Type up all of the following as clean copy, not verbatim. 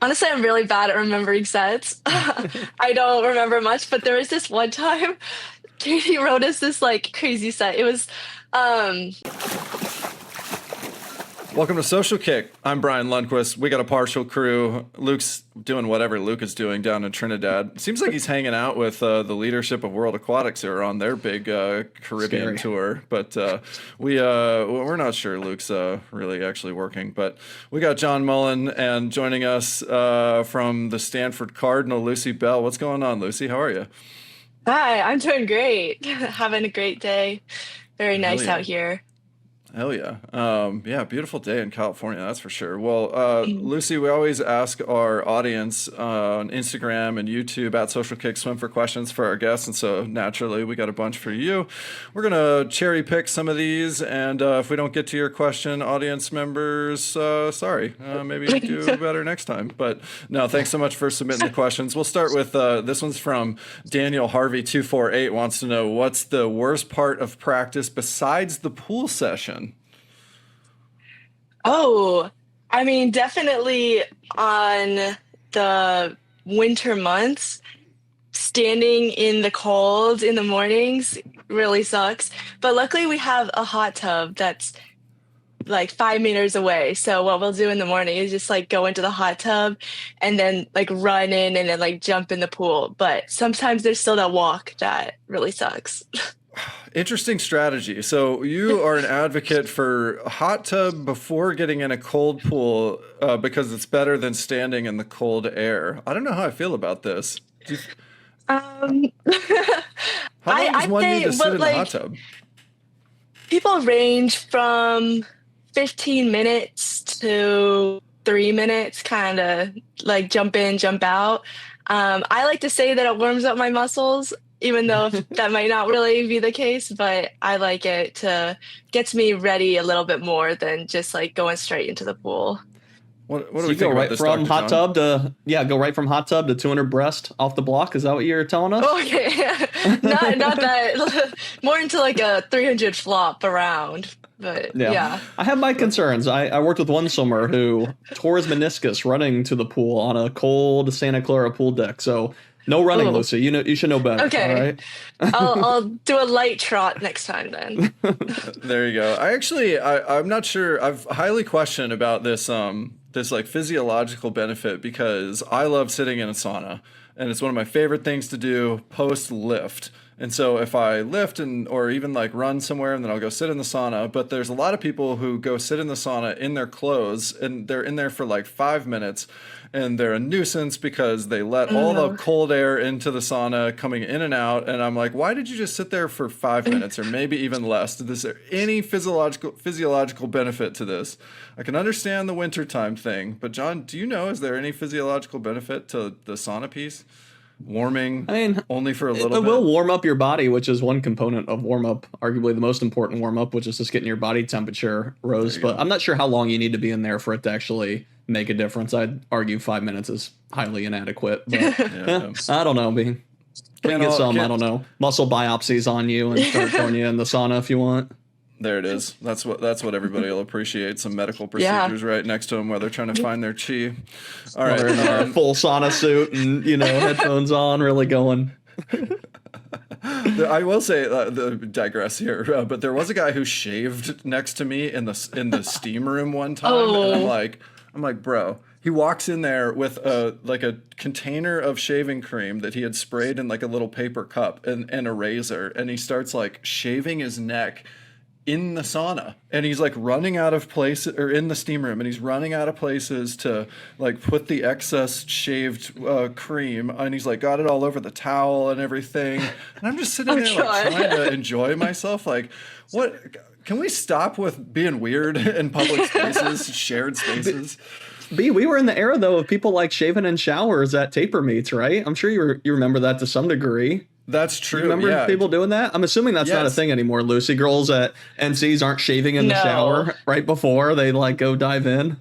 Honestly, I'm really bad at remembering sets. I don't remember much, but there was this one time Katie wrote us this like crazy set. It was um Welcome to Social Kick. I'm Brian Lundquist. We got a partial crew. Luke's doing whatever Luke is doing down in Trinidad. Seems like he's hanging out with the leadership of World Aquatics who are on their big Caribbean tour. But we're not sure Luke's really actually working. But we got John Mullen and joining us from the Stanford Cardinal, Lucy Bell. What's going on, Lucy? How are you? Hi, I'm doing great. Having a great day. Very Hell nice yeah. out here. Hell yeah. Yeah, beautiful day in California, that's for sure. Well, Mhm. Lucy, we always ask our audience on Instagram and YouTube at Social Kick Swim for questions for our guests. And so naturally, we got a bunch for you. We're going to cherry pick some of these. And if we don't get to your question, audience members, sorry. Maybe do better next time. But no, thanks so much for submitting the questions. We'll start with this one's from Daniel Harvey 248 wants to know what's the worst part of practice besides the pool session? Oh, I mean, definitely on the winter months, standing in the cold in the mornings really sucks. But luckily, we have a hot tub that's like 5 meters away. So what we'll do in the morning is just like go into the hot tub and then like run in and then like jump in the pool. But sometimes there's still that walk that really sucks. Interesting strategy. So you are an advocate for a hot tub before getting in a cold pool because it's better than standing in the cold air. I don't know how I feel about this. Um, How long does I'd one need say, to sit but in the hot like tub? people range from 15 minutes to 3 minutes, kind of like jump in, jump out. I like to say that it warms up my muscles, even though that might not really be the case, but I like it to gets me ready a little bit more than just like going straight into the pool. What do So we you go think about right this, from Dr. hot John? tub to go right from hot tub to 200 breast off the block. Is that what you're telling us? Okay, not that more into like a 300 flop around, but Yeah, yeah. I have my concerns. I worked with one swimmer who tore his meniscus running to the pool on a cold Santa Clara pool deck. So no running, Oh, Lucy. You know you should know better. All okay. right. I'll do a light trot next time then. There you go. I'm not sure. I've highly questioned about this like physiological benefit because I love sitting in a sauna and it's one of my favorite things to do post lift. And so if I lift or even like run somewhere and then I'll go sit in the sauna, but there's a lot of people who go sit in the sauna in their clothes and they're in there for like 5 minutes and they're a nuisance because they let all the Uh, cold air into the sauna coming in and out. And I'm like, why did you just sit there for 5 minutes or maybe even less? Is there any physiological benefit to this? I can understand the wintertime thing, but John, do you know, is there any physiological benefit to the sauna piece? Warming I mean, only for a it little will bit? warm up your body, which is one component of warm up, arguably the most important warm up, which is just getting your body temperature There rose. you But go. I'm not sure how long you need to be in there for it to actually make a difference. I'd argue 5 minutes is highly inadequate. But Yeah. I don't know. We can get some, I Can't, don't know, muscle biopsies on you and start throwing you in the sauna if you want. there it is. That's what everybody will appreciate. Some medical yeah. procedures right next to them while they're trying to find their chi. All While right. they're in their full sauna suit and, headphones on, really going. I will say, digress here, but there was a guy who shaved next to me in the steam room one time, and I'm Oh, like, bro. He walks in there with a container of shaving cream that he had sprayed in like a little paper cup and a razor, and he starts like shaving his neck in the sauna, and he's like running out of places, or in the steam room, and he's running out of places to like put the excess shaved cream, and he's like got it all over the towel and everything, and I'm just sitting oh there like God. trying to enjoy myself. Like, what, can we stop with being weird in public spaces, shared spaces? B, we were in the era though of people like shaving in showers at taper meets, right? I'm sure you remember that to some degree. That's You true. remember Yeah. people doing that? I'm assuming that's not a Yes. thing anymore, Lucy. Girls at NCs aren't shaving in the No, shower right before they like go dive in.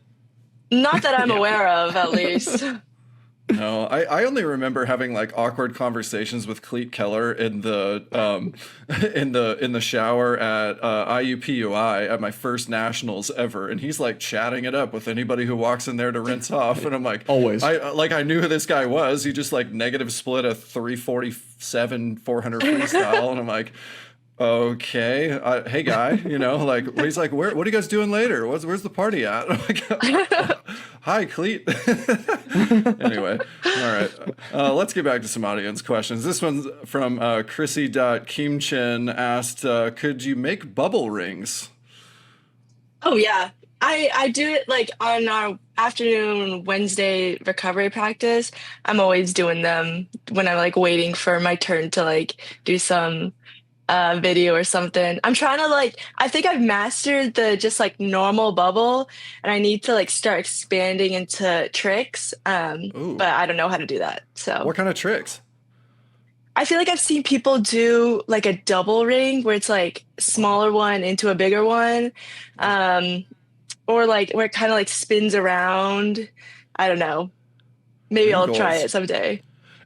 not that I'm Yeah. aware of, at least. No, I only remember having like awkward conversations with Cleet Keller in the in the shower at IUPUI at my first nationals ever, and he's like chatting it up with anybody who walks in there to rinse off, and I'm like, Always. I knew who this guy was. He just like negative split a 347 400 freestyle, and I'm like, okay, hey guy, like he's like, what are you guys doing later? Where's the party at? I'm like, hi, Cleet. Anyway, all right, let's get back to some audience questions. This one's from Chrissy.Kimchin asked, could you make bubble rings? Oh yeah. I do it like on our afternoon Wednesday recovery practice. I'm always doing them when I'm like waiting for my turn to like do some video or something. I'm trying to like I think I've mastered the just like normal bubble and I need to like start expanding into tricks. Ooh, But I don't know how to do that. So what kind of tricks? I feel like I've seen people do like a double ring where it's like smaller one into a bigger one. Or like where it kind of like spins around. I don't know. Maybe I'll try Wrinkles. it someday.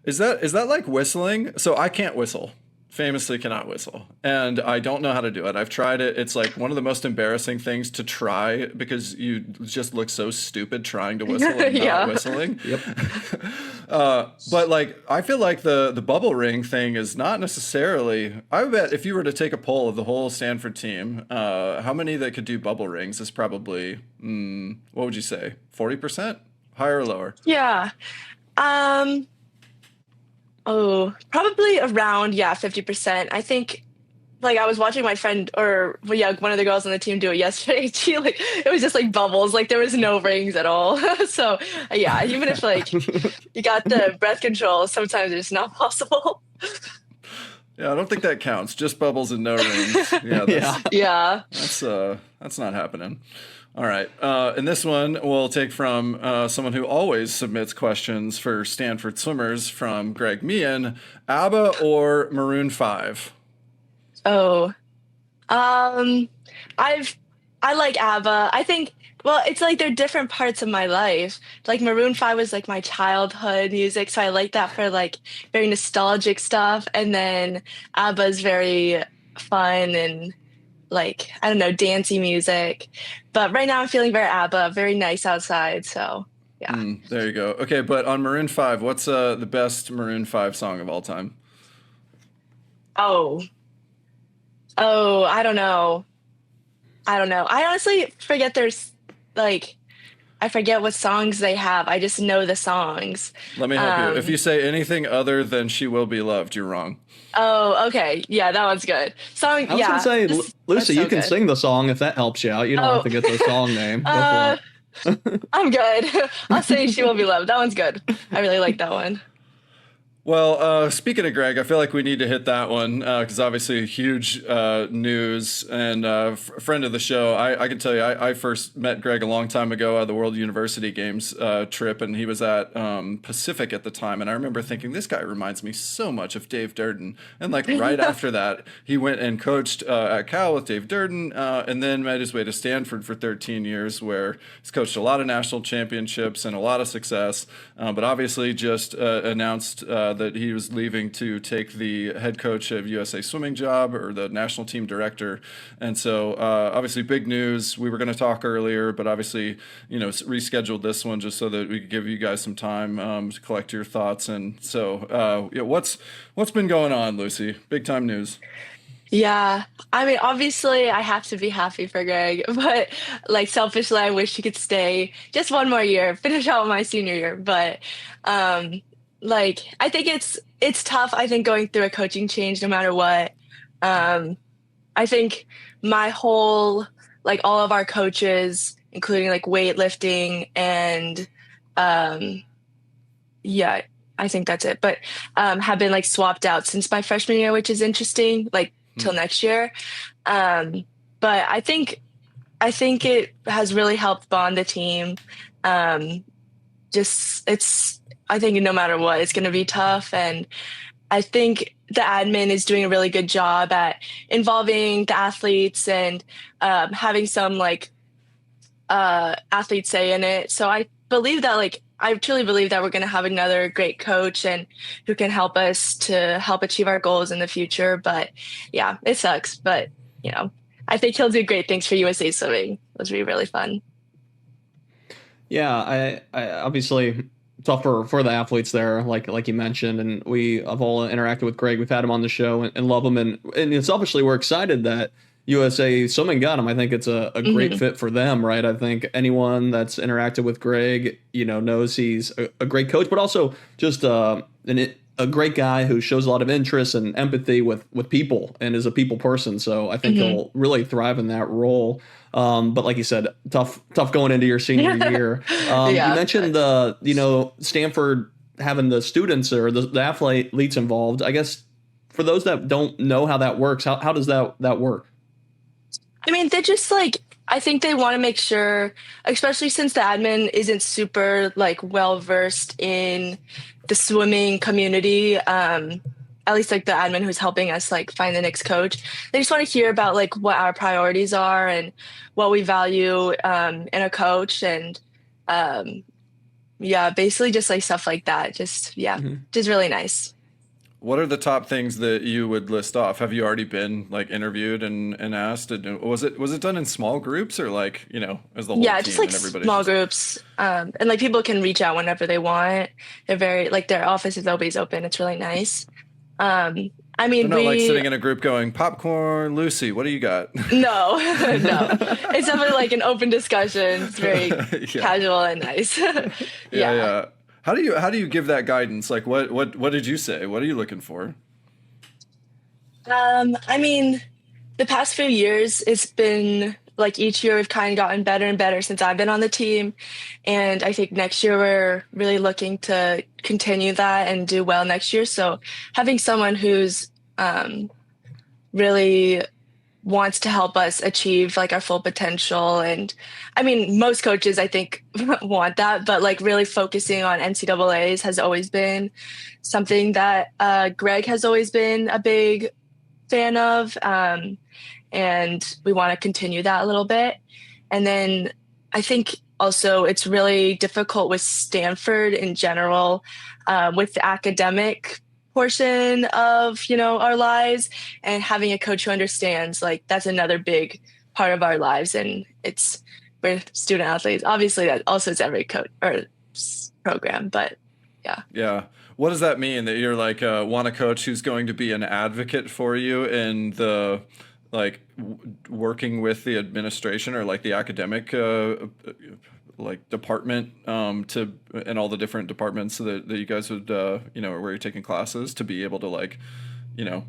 Is that like whistling? So I can't whistle. Famously cannot whistle. And I don't know how to do it. I've tried it. It's like one of the most embarrassing things to try because you just look so stupid trying to whistle and not Yeah. whistling. Yep. But like I feel like the bubble ring thing is not necessarily. I bet if you were to take a poll of the whole Stanford team, how many that could do bubble rings is probably what would you say? 40%? Higher or lower? Yeah. Um, oh, probably around, yeah, 50%. I think like I was watching my friend or well, yeah, one of the girls on the team do it yesterday. She like it was just like bubbles, like there was no rings at all. So yeah, even if like you got the breath control, sometimes it's not possible. Yeah, I don't think that counts. Just bubbles and no rings. Yeah, Yeah. Yeah. that's not happening. All right, and this one we'll take from someone who always submits questions for Stanford swimmers, from Greg Meehan. ABBA or Maroon 5? Oh. Um, I like ABBA. I think well, it's like they're different parts of my life. Like Maroon 5 was like my childhood music, so I like that for like very nostalgic stuff. And then ABBA is very fun and like I don't know, dancey music. But right now I'm feeling very ABBA, very nice outside. So yeah. There you go. Okay, but on Maroon 5, what's the best Maroon 5 song of all time? Oh, oh, I don't know. I don't know. I honestly forget there's like I forget what songs they have. I just know the songs. Let me help you. If Um, you say anything other than "She Will Be Loved," you're wrong. oh, okay. Yeah, that one's good. Song, I was yeah. gonna say, That's Lucy, so you can good. sing the song if that helps you out. You don't have Oh, to get the song name. Go uh, for it. I'm good. I'll say She Will Be Loved. That one's good. I really like that one. Well, speaking of Greg, I feel like we need to hit that one because obviously huge news and friend of the show. I can tell you, I first met Greg a long time ago at the World University Games trip, and he was at Pacific at the time. And I remember thinking, this guy reminds me so much of Dave Durden. And like right after that, he went and coached at Cal with Dave Durden, and then made his way to Stanford for 13 years, where he's coached a lot of national championships and a lot of success. But obviously, just announced that he was leaving to take the head coach of USA Swimming job, or the national team director. And so obviously big news. We were going to talk earlier, but obviously, rescheduled this one just so that we could give you guys some time to collect your thoughts. And so what's been going on, Lucy? Big time news. Yeah. I mean, obviously, I have to be happy for Greg, but like selfishly, I wish he could stay just one more year, finish out my senior year. But like, I think it's tough. I think going through a coaching change, no matter what. Um, I think my whole like all of our coaches, including like weightlifting and um, yeah, I think that's it. But have been like swapped out since my freshman year, which is interesting. Like till next year. Um, but I think it has really helped bond the team. Um, just it's I think no matter what, it's going to be tough, and I think the admin is doing a really good job at involving the athletes and having some like athletes say in it. So believe that, like, I truly believe that we're going to have another great coach and who can help us to help achieve our goals in the future. But yeah, it sucks. But, I think he'll do great things for USA Swimming. It was really fun. Yeah, I obviously tough for the athletes there, like you mentioned, and we have all interacted with Greg. We've had him on the show and love him, and selfishly we're excited that USA Swimming got him. I think it's a great Hmm. fit for them, right? I think anyone that's interacted with Greg, knows he's a great coach, but also just a great guy who shows a lot of interest and empathy with people and is a people person. So I think Hmm. he'll really thrive in that role. But like you said, tough going into your senior year. You Yeah. mentioned Stanford having the students or the athletes involved. I guess for those that don't know how that works, how does that work? I mean, they just like, I think they want to make sure, especially since the admin isn't super like well versed in the swimming community. At least like the admin who's helping us like find the next coach. They just want to hear about like what our priorities are and what we value in a coach. And um, yeah, basically just like stuff like that. Just, yeah, Mhm. just really nice. What are the top things that you would list off? Have you already been like interviewed and asked? And was it done in small groups or like, as the whole Yeah, just team like and everybody's small just groups. And like people can reach out whenever they want. They're very like their office is always open. It's really nice. Um, I they're mean, not like we sitting in a group going, popcorn, Lucy, what do you got? no, no. It's definitely like an open discussion. It's very Yeah. casual and nice. Yeah, Yeah. yeah. How do you give that guidance? Like what did you say? What are you looking for? I mean, the past few years, it's been like each year we've kind of gotten better and better since I've been on the team. And I think next year we're really looking to continue that and do well next year. So having someone who's really wants to help us achieve like our full potential. And I mean, most coaches I think want that, but like really focusing on NCAAs has always been something that Greg has always been a big fan of. And we want to continue that a little bit. And then I think also it's really difficult with Stanford in general, with the academic portion of our lives, and having a coach who understands, like, that's another big part of our lives. And it's, we're student athletes, obviously that also is every coach or program, but yeah. Yeah. What does that mean that you're like want a coach who's going to be an advocate for you in the like working with the administration or like the academic like department to and all the different departments that you guys would where you're taking classes to be able to like you know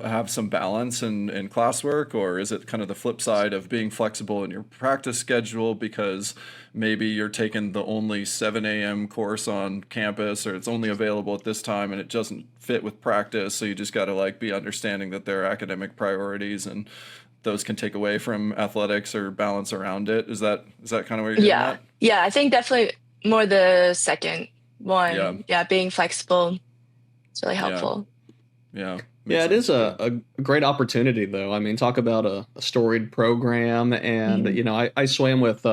have some balance in classwork, or is it kind of the flip side of being flexible in your practice schedule because maybe you're taking the only 7 a.m. course on campus, or it's only available at this time and it doesn't fit with practice, so you just got to like be understanding that there are academic priorities and those can take away from athletics or balance around it. Is that kind of where you're getting Yeah. at? Yeah. I think definitely more the second Yeah, one. Yeah. Being flexible. It's really yeah, helpful. yeah, Yeah, makes it is sense. Yeah. a great opportunity, though. I mean, talk about a storied program. And, Mhm. I swam with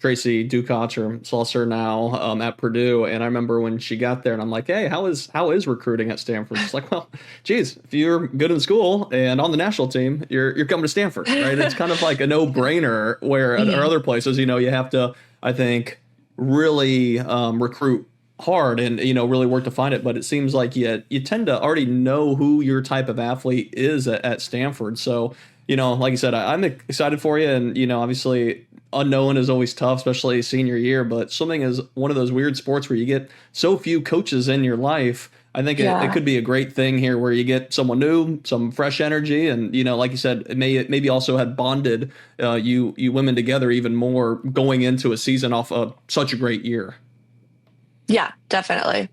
Tracy Ducott or Saucer now at Purdue. And I remember when she got there and I'm like, hey, how is recruiting at Stanford? She's like, well, geez, if you're good in school and on the national team, you're coming to Stanford, right? It's kind of like a no brainer where at Mhm. other places, you have to, I think, really recruit hard and really work to find it, but it seems like you tend to already know who your type of athlete is at Stanford. So like you said, I'm excited for you, and obviously unknown is always tough, especially senior year, but swimming is one of those weird sports where you get so few coaches in your life. I think it Yeah. could be a great thing here where you get someone new, some fresh energy, and like you said, it maybe also had bonded you women together even more going into a season off of such a great year. Yeah, definitely.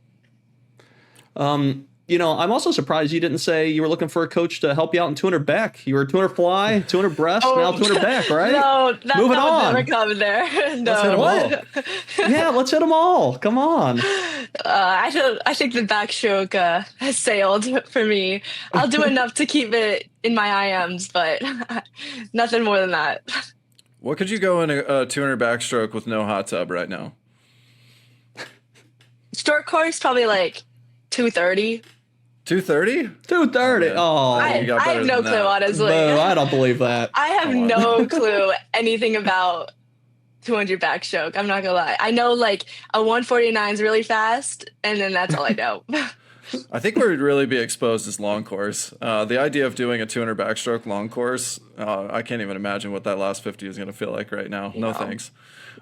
I'm also surprised you didn't say you were looking for a coach to help you out in 200 back. You were 200 fly, 200 breast, now Oh, 200 back, right? no, Moving that would never on. come there. Let's hit them No. all. Yeah, let's hit them all. Come on. I think the backstroke has sailed for me. I'll do enough to keep it in my IMs, but nothing more than that. What could you go in a 200 backstroke with no hot tub right now? Short course, probably like 2:30. 2:30? 2:30. man. Oh, You got I better have no than clue, that. honestly. boo, I don't believe that. I have Come on. no clue anything about 200 backstroke. I'm not gonna lie. I know like a 149 is really fast, and then that's all I know. I think where we'd really be exposed is long course. The idea of doing a 200 backstroke long course, I can't even imagine what that last 50 is going to feel like right now. No No. thanks.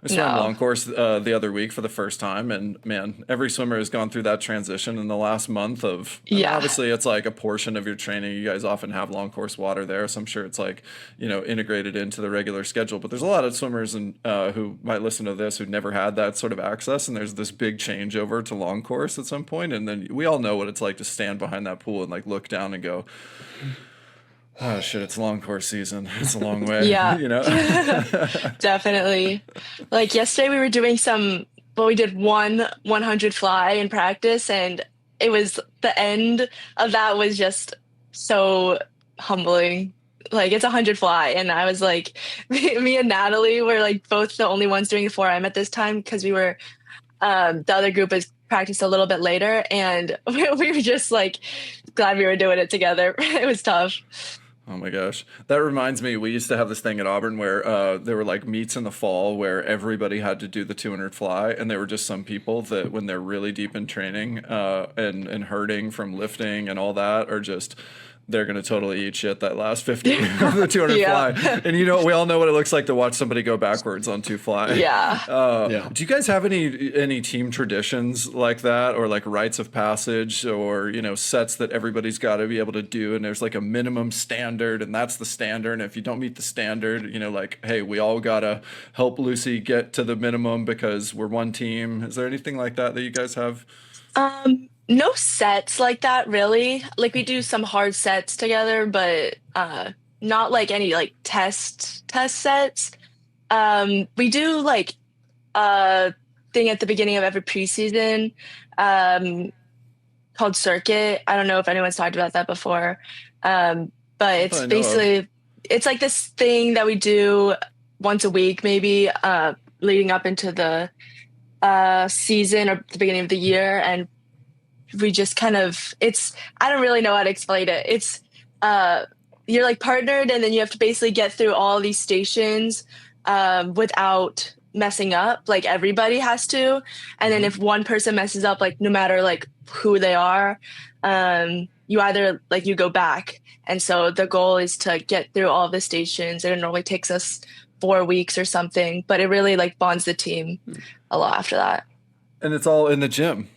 I swam No. long course the other week for the first time, and man, every swimmer has gone through that transition in the last month of. I mean, Yeah. obviously, it's like a portion of your training. You guys often have long course water there, so I'm sure it's like integrated into the regular schedule. But there's a lot of swimmers and who might listen to this who never had that sort of access, and there's this big changeover to long course at some point, and then we all know what it's like to stand behind that pool and like look down and go, oh shit, it's long course season. It's a long way. Yeah. Definitely. Definitely. Like yesterday, we were doing we did 100 fly in practice, and it was the end of that was just so humbling. Like it's 100 fly, and I was like, me and Natalie were like both the only ones doing the 4M at this time because we were the other group was practiced a little bit later, and we were just like glad we were doing it together. It was tough. Oh my gosh. That reminds me, we used to have this thing at Auburn where there were like meets in the fall where everybody had to do the 200 fly. And there were just some people that when they're really deep in training and hurting from lifting and all that are just, they're going to totally eat shit that last 50 of the 200 Yeah. fly. And we all know what it looks like to watch somebody go backwards on 2 fly. Yeah. Yeah. Do you guys have any team traditions like that, or like rites of passage, or sets that everybody's got to be able to do, and there's like a minimum standard, and that's the standard, and if you don't meet the standard, like, hey, we all gotta help Lucy get to the minimum because we're one team? Is there anything like that you guys have? No sets like that really. Like we do some hard sets together, but not like any like test sets. We do like a thing at the beginning of every preseason called circuit. I don't know if anyone's talked about that before. But it's basically it's like this thing that we do once a week, maybe leading up into the season or the beginning of the year, and we just kind of I don't really know how to explain it. It's you're like partnered, and then you have to basically get through all these stations without messing up. Like everybody has to, and then if one person messes up, like no matter like who they are, you either like you go back. And so the goal is to get through all the stations, and it normally takes us 4 weeks or something, but it really like bonds the team a lot after that. And it's all in the gym.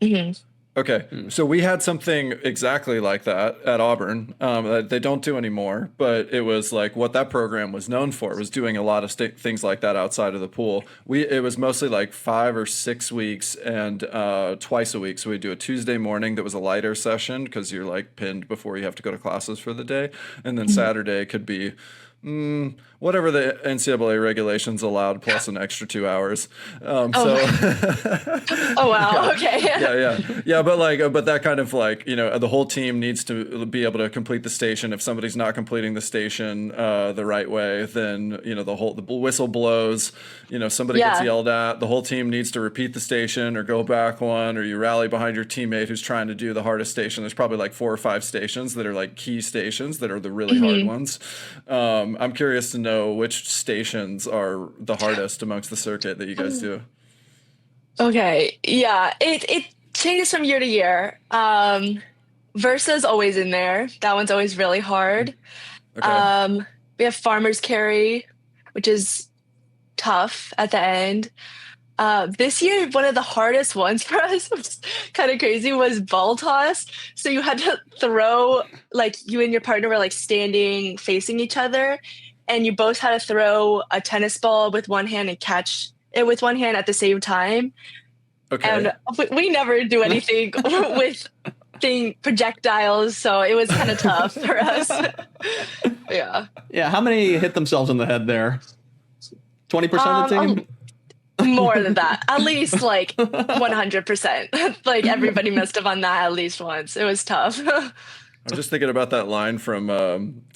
Mm-hmm. Okay, so we had something exactly like that at Auburn that they don't do anymore, but it was like what that program was known for, was doing a lot of things like that outside of the pool. It was mostly like 5 or 6 weeks and twice a week. So we'd do a Tuesday morning that was a lighter session because you're like pinned before you have to go to classes for the day. And then Saturday could be whatever the NCAA regulations allowed, plus an extra 2 hours. Oh wow! Yeah. Okay. Yeah. But that kind of like the whole team needs to be able to complete the station. If somebody's not completing the station the right way, then the whistle blows. Somebody gets yelled at. The whole team needs to repeat the station or go back one, or you rally behind your teammate who's trying to do the hardest station. There's probably like 4 or 5 stations that are like key stations that are the really hard ones. I'm curious to know which stations are the hardest amongst the circuit that you guys do. Okay. Yeah. It changes from year to year. Versa's always in there. That one's always really hard. Okay. We have farmer's carry, which is tough at the end. This year, one of the hardest ones for us, which is kind of crazy, was ball toss. So you had to throw, like you and your partner were like standing facing each other, and you both had to throw a tennis ball with one hand and catch it with one hand at the same time. Okay. And we never do anything with projectiles, so it was kind of tough for us. Yeah. Yeah. How many hit themselves in the head there? 20% of the team? More than that, at least like 100%. Like everybody must have done that at least once. It was tough. I'm just thinking about that line from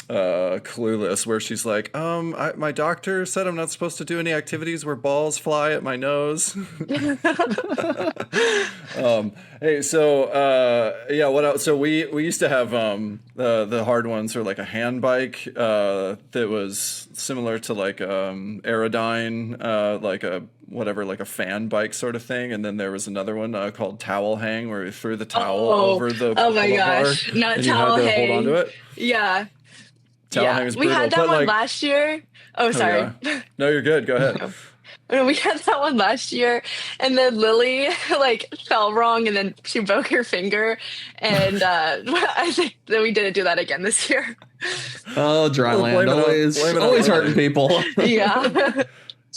Clueless where she's like, my doctor said I'm not supposed to do any activities where balls fly at my nose. Hey, so yeah, what else? So we used to have the hard ones were like a hand bike that was similar to like Aerodyne, like a whatever, like a fan bike sort of thing, and then there was another one called towel hang where you threw the towel Oh, over the oh my pull-up bar gosh. Not and you had towel to hold on to hang. it. Yeah. Towel hang Yeah. is We brutal, had that but one like, last year. Oh, oh sorry. yeah, no, you're good. Go ahead. We had that one last year, and then Lily like fell wrong, and then she broke her finger, and I think that we didn't do that again this year. Oh, Well, Dryland, blame it on always hurting Lily. people. Yeah.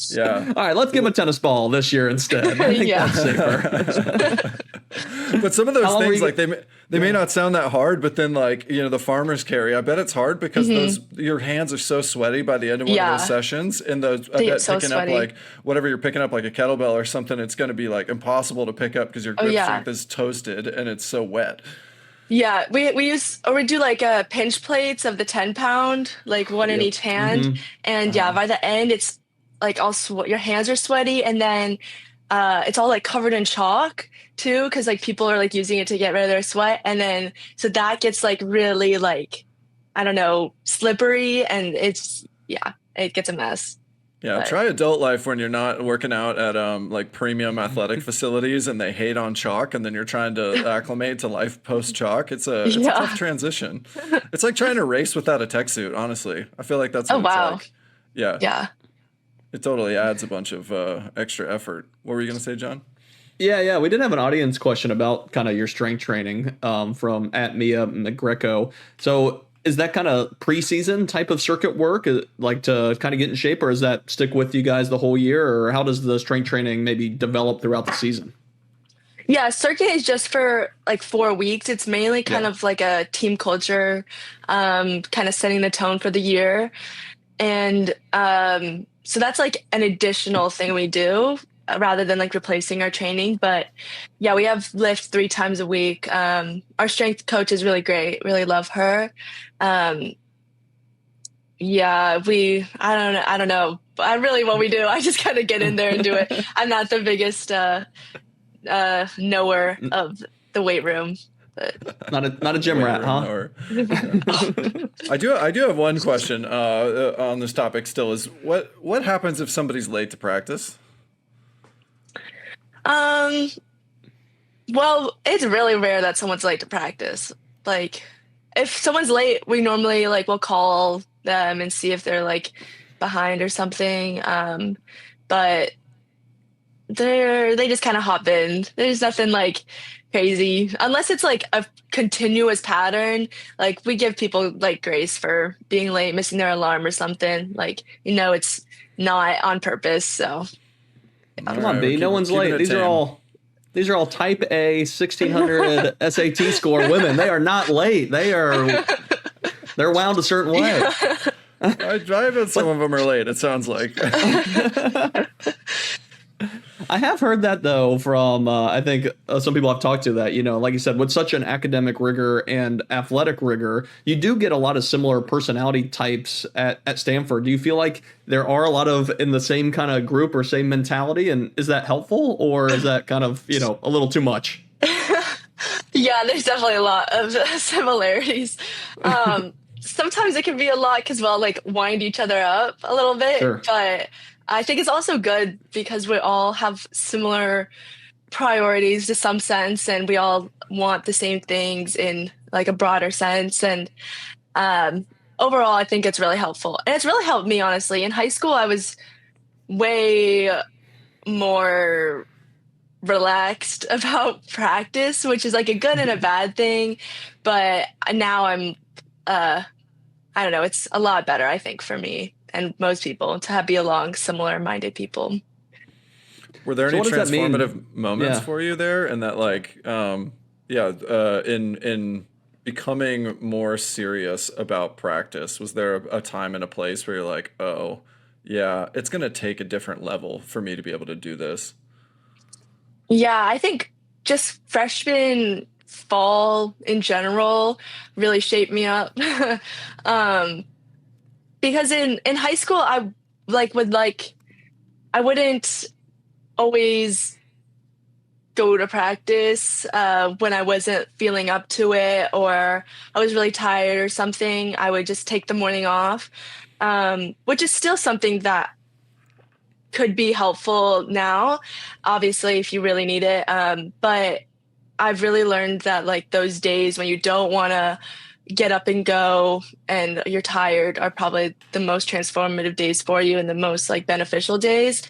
Yeah. All right, let's give him a tennis ball this year instead. I think Yeah. that's safer. But some of How those long were things, you? like they may not sound that hard, but then like the farmer's carry, I bet it's hard because your hands are so sweaty by the end of one of those Yeah. sessions, and those I They get bet so picking up sweaty. like whatever you're picking up like a kettlebell or something, it's going to be like impossible to pick up because your Oh grip yeah. strength is toasted and it's so wet. Yeah. We do like pinch plates of the 10 pound, like one in Yep. each hand. And yeah, by the end it's like your hands are sweaty, and then it's all like covered in chalk too, because like people are like using it to get rid of their sweat, and then so that gets like really like, I don't know, slippery, and it gets a mess. Yeah, But try adult life when you're not working out at like premium athletic facilities and they hate on chalk, and then you're trying to acclimate to life post chalk. It's a tough yeah. transition. It's like trying to race without a tech suit, honestly. I feel like that's Oh what it's wow. like. Yeah, Yeah. it totally adds a bunch of extra effort. What were you gonna say, John? Yeah. We did have an audience question about kind of your strength training from at Mia McGreco. So is that kind of preseason type of circuit work, like to kind of get in shape, or does that stick with you guys the whole year, or how does the strength training maybe develop throughout the season? Yeah, circuit is just for like 4 weeks. It's mainly kind Yeah. of like a team culture, kind of setting the tone for the year. And so that's like an additional thing we do rather than like replacing our training. But yeah, we have lift 3 times a week. Our strength coach is really great. Really love her. Um, yeah, I don't know. I really what we do. I just kind of get in there and do it. I'm not the biggest knower of the weight room, but Not a gym rat, huh? Or, I do have one question on this topic. Still, is what happens if somebody's late to practice? um, well, it's really rare that someone's late to practice. Like, if someone's late, we normally like will call them and see if they're like behind or something. But they just kind of hop in. There's nothing like crazy unless it's like a continuous pattern. Like we give people like grace for being late, missing their alarm or something. Like it's not on purpose. So Come on, B. No one's late. These are all type A 1600 SAT score women. They are not late. They're wound a certain way. I bet some of them are late. It sounds like. I have heard that though from I think some people I've talked to that, like you said, with such an academic rigor and athletic rigor, you do get a lot of similar personality types at Stanford. Do you feel like there are a lot of in the same kind of group or same mentality, and is that helpful, or is that kind of a little too much? yeah, there's definitely a lot of similarities. Sometimes it can be a lot because we'll like wind each other up a little bit, Sure. but I think it's also good because we all have similar priorities to some sense, and we all want the same things in like a broader sense. And overall, I think it's really helpful. And it's really helped me, honestly. In high school, I was way more relaxed about practice, which is like a good and a bad thing. But now I'm, I don't know, it's a lot better, I think, for me and most people to be along similar-minded people. Were there So any what does that mean? transformative moments Yeah. for you there, and that like, in becoming more serious about practice? Was there a time and a place where you're like, oh, yeah, it's gonna take a different level for me to be able to do this? Yeah, I think just freshman fall in general really shaped me up. um, because in high school, I wouldn't always go to practice when I wasn't feeling up to it, or I was really tired or something. I would just take the morning off, which is still something that could be helpful now, obviously, if you really need it. But I've really learned that like those days when you don't want to get up and go and you're tired are probably the most transformative days for you and the most like beneficial days.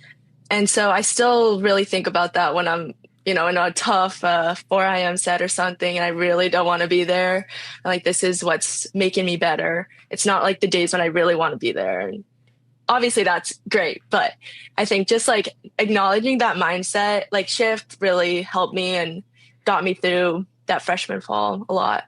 And so I still really think about that when I'm, in a tough 4 a.m. set or something, and I really don't want to be there. Like, this is what's making me better. It's not like the days when I really want to be there. And obviously that's great, but I think just like acknowledging that mindset, like shift really helped me and got me through that freshman fall a lot.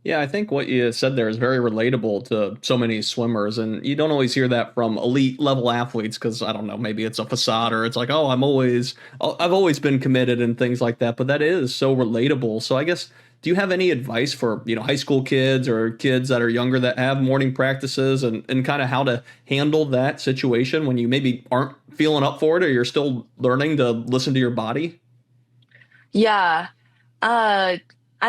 Yeah, I think what you said there is very relatable to so many swimmers, and you don't always hear that from elite level athletes because I don't know, maybe it's a facade or it's like, oh, I've always been committed and things like that. But that is so relatable. So I guess, do you have any advice for high school kids or kids that are younger that have morning practices and kind of how to handle that situation when you maybe aren't feeling up for it or you're still learning to listen to your body? Yeah. I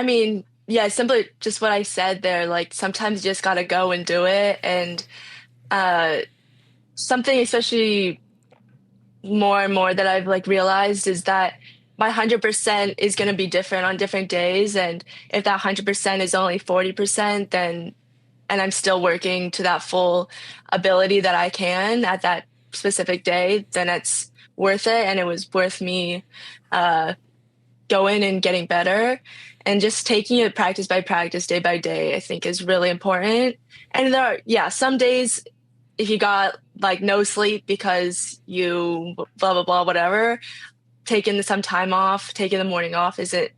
mean, yeah, simply just what I said there. Like sometimes you just got to go and do it. And uh, something especially more and more that I've like realized is that my 100% is going to be different on different days. And if that 100% is only 40%, then, and I'm still working to that full ability that I can at that specific day, then it's worth it. And it was worth me uh, going and getting better, and just taking it practice by practice, day by day, I think is really important. And there are, yeah, some days if you got like no sleep because you blah, blah, blah, whatever, taking some time off, taking the morning off isn't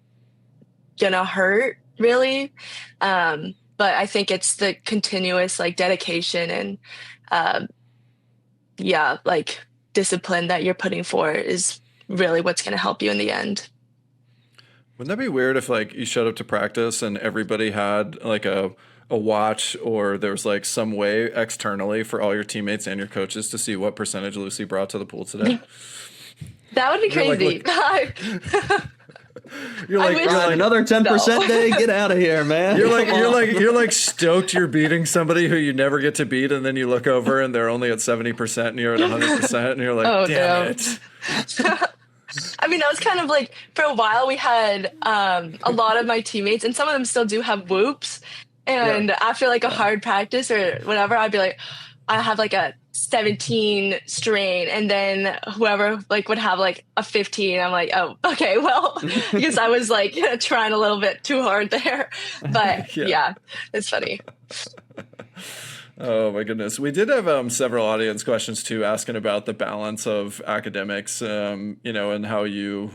gonna hurt really. But I think it's the continuous like dedication and um, yeah, like discipline that you're putting forward is really what's gonna help you in the end. Wouldn't that be weird if like you showed up to practice and everybody had like a watch, or there was like some way externally for all your teammates and your coaches to see what percentage Lucy brought to the pool today? That would be You're like, crazy. you're I like, wish- you're like, Another 10% No. day, get out of here, man. you're like stoked you're beating somebody who you never get to beat, and then you look over and they're only at 70% and you're at 100%, and you're like, Oh, damn no. it. I mean, I was kind of like, for a while we had a lot of my teammates, and some of them still do have whoops. And after like a hard practice or whatever, I'd be like, I have like a 17 strain, and then whoever like would have like a 15. I'm like, oh, okay, well, because I was like trying a little bit too hard there. But yeah, it's funny. Oh my goodness. We did have several audience questions too, asking about the balance of academics, and how you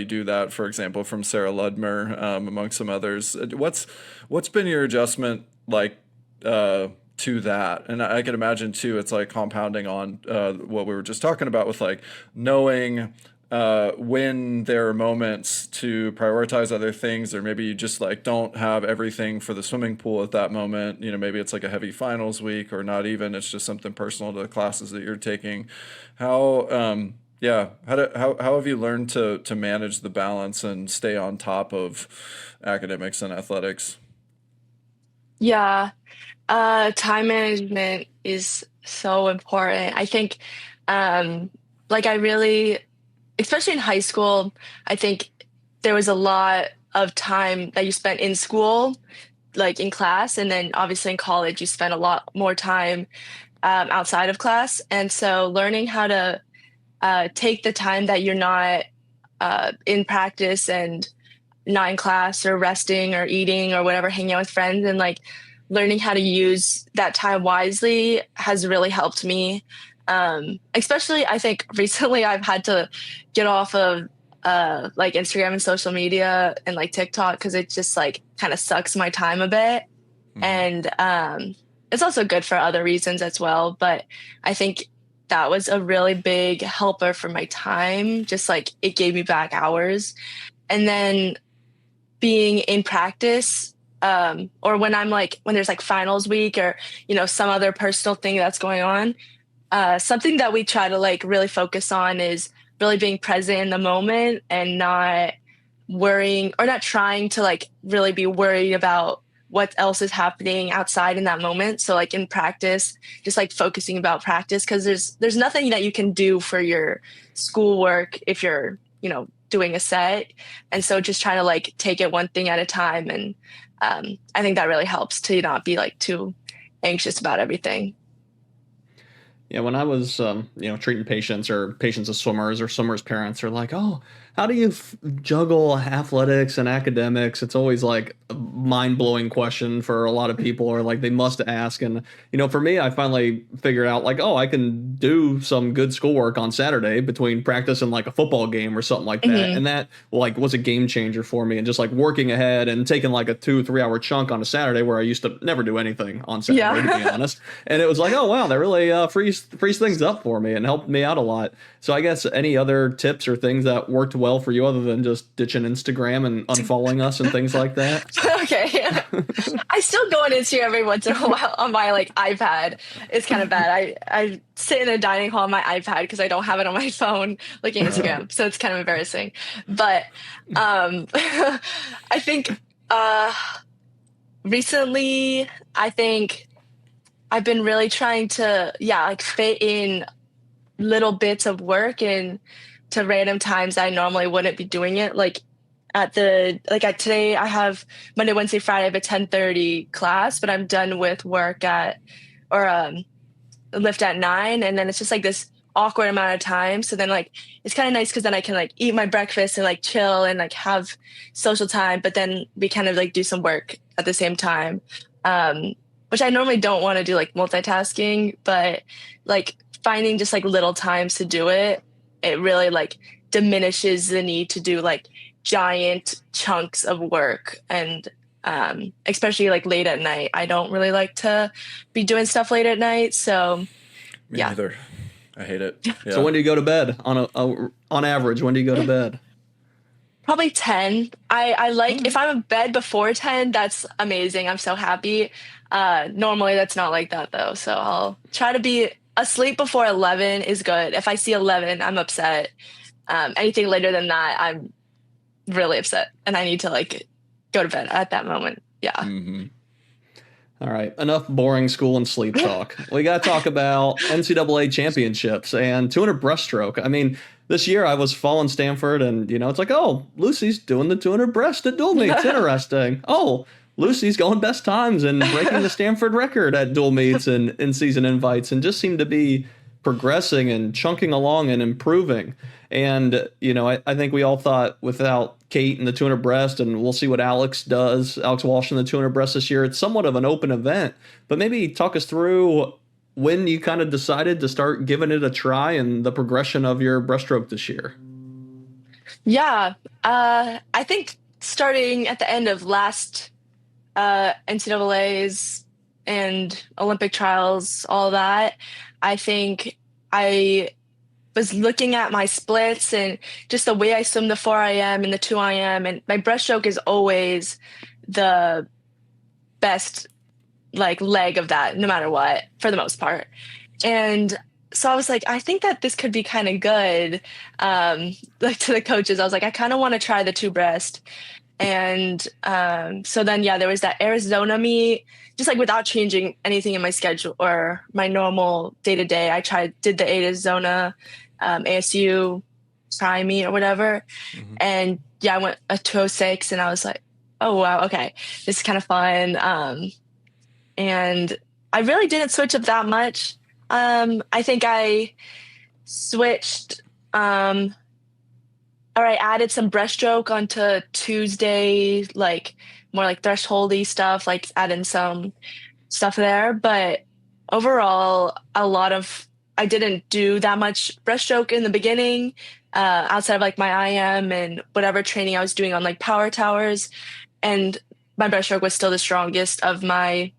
do that. For example, from Sarah Ludmer, among some others. What's been your adjustment like to that? And I can imagine too, it's like compounding on what we were just talking about with like knowing when there are moments to prioritize other things, or maybe you just like don't have everything for the swimming pool at that moment. Maybe it's like a heavy finals week, or not even, it's just something personal to the classes that you're taking. How how have you learned to manage the balance and stay on top of academics and athletics? Yeah. Time management is so important. I think, like I really, especially in high school, I think there was a lot of time that you spent in school, like in class, and then obviously in college, you spent a lot more time outside of class. And so learning how to take the time that you're not in practice and not in class or resting or eating or whatever, hanging out with friends, and like learning how to use that time wisely has really helped me. Especially, I think recently I've had to get off of like Instagram and social media and like TikTok because it just like kind of sucks my time a bit. And it's also good for other reasons as well. But I think that was a really big helper for my time. Just like it gave me back hours. And then being in practice, or when there's like finals week or, some other personal thing that's going on, something that we try to like really focus on is really being present in the moment and not worrying or not trying to like really be worried about what else is happening outside in that moment. So like in practice, just like focusing about practice, because there's nothing that you can do for your schoolwork if you're, doing a set. And so just trying to like take it one thing at a time. And I think that really helps to not be like too anxious about everything. Yeah, when I was, treating patients or patients of swimmers or swimmers' parents are like, oh, how do you juggle athletics and academics? It's always like a mind-blowing question for a lot of people, or like they must ask. And, for me, I finally figured out like, oh, I can do some good schoolwork on Saturday between practice and like a football game or something like that. Mm-hmm. And that like was a game changer for me. And just like working ahead and taking like a 2-3 hour chunk on a Saturday where I used to never do anything on Saturday, to be honest. And it was like, oh, wow, that really frees things up for me and helped me out a lot. So I guess any other tips or things that worked well for you other than just ditching Instagram and unfollowing us and things like that? Okay. I still go on Instagram every once in a while on my like iPad. It's kind of bad. I sit in a dining hall on my iPad because I don't have it on my phone looking at Instagram. So it's kind of embarrassing. But I think recently, I think I've been really trying to, like fit in little bits of work and to random times I normally wouldn't be doing it. Like at today I have Monday, Wednesday, Friday, I have a 10:30 class, but I'm done with work lift at 9. And then it's just like this awkward amount of time. So then like, it's kind of nice because then I can like eat my breakfast and like chill and like have social time, but then we kind of like do some work at the same time. Which I normally don't want to do like multitasking, but like finding just like little times to do it, it really like diminishes the need to do like giant chunks of work. And especially like late at night, I don't really like to be doing stuff late at night. So Me neither. I hate it. Yeah. So when do you go to bed on average? When do you go to bed? Probably 10. I like if I'm in bed before 10, that's amazing. I'm so happy. Normally that's not like that though. So I'll try to be asleep before 11 is good. If I see 11, I'm upset. Anything later than that, I'm really upset and I need to like go to bed at that moment. Yeah. Mm-hmm. All right. Enough boring school and sleep talk. We got to talk about NCAA Championships and 200 breaststroke. I mean, this year I was following Stanford and, it's like, oh, Lucy's doing the 200 breast at dual meets. Interesting. Oh, Lucy's going best times and breaking the Stanford record at dual meets and in-season invites, and just seemed to be progressing and chunking along and improving. And, I think we all thought without Kate and the 200 breast, and we'll see what Alex Walsh in the 200 breast this year, it's somewhat of an open event. But maybe talk us through when you kind of decided to start giving it a try and the progression of your breaststroke this year. Yeah. I think starting at the end of last NCAAs and Olympic trials, all that, I think I was looking at my splits and just the way I swim the 4 IM and the 2 IM, and my breaststroke is always the best like leg of that, no matter what, for the most part. And so I was like, I think that this could be kind of good. Like to the coaches, I was like, I kind of want to try the 2 breast. And so then, there was that Arizona meet, just like without changing anything in my schedule or my normal day to day. I did the Arizona ASU Prime meet or whatever. Mm-hmm. And I went a 206 and I was like, oh, wow, okay, this is kind of fun. And I really didn't switch up that much. I think I switched, or I added some breaststroke onto Tuesday, like more like thresholdy stuff, like adding some stuff there. But overall, I didn't do that much breaststroke in the beginning, outside of like my IM and whatever training I was doing on like power towers. And my breaststroke was still the strongest of my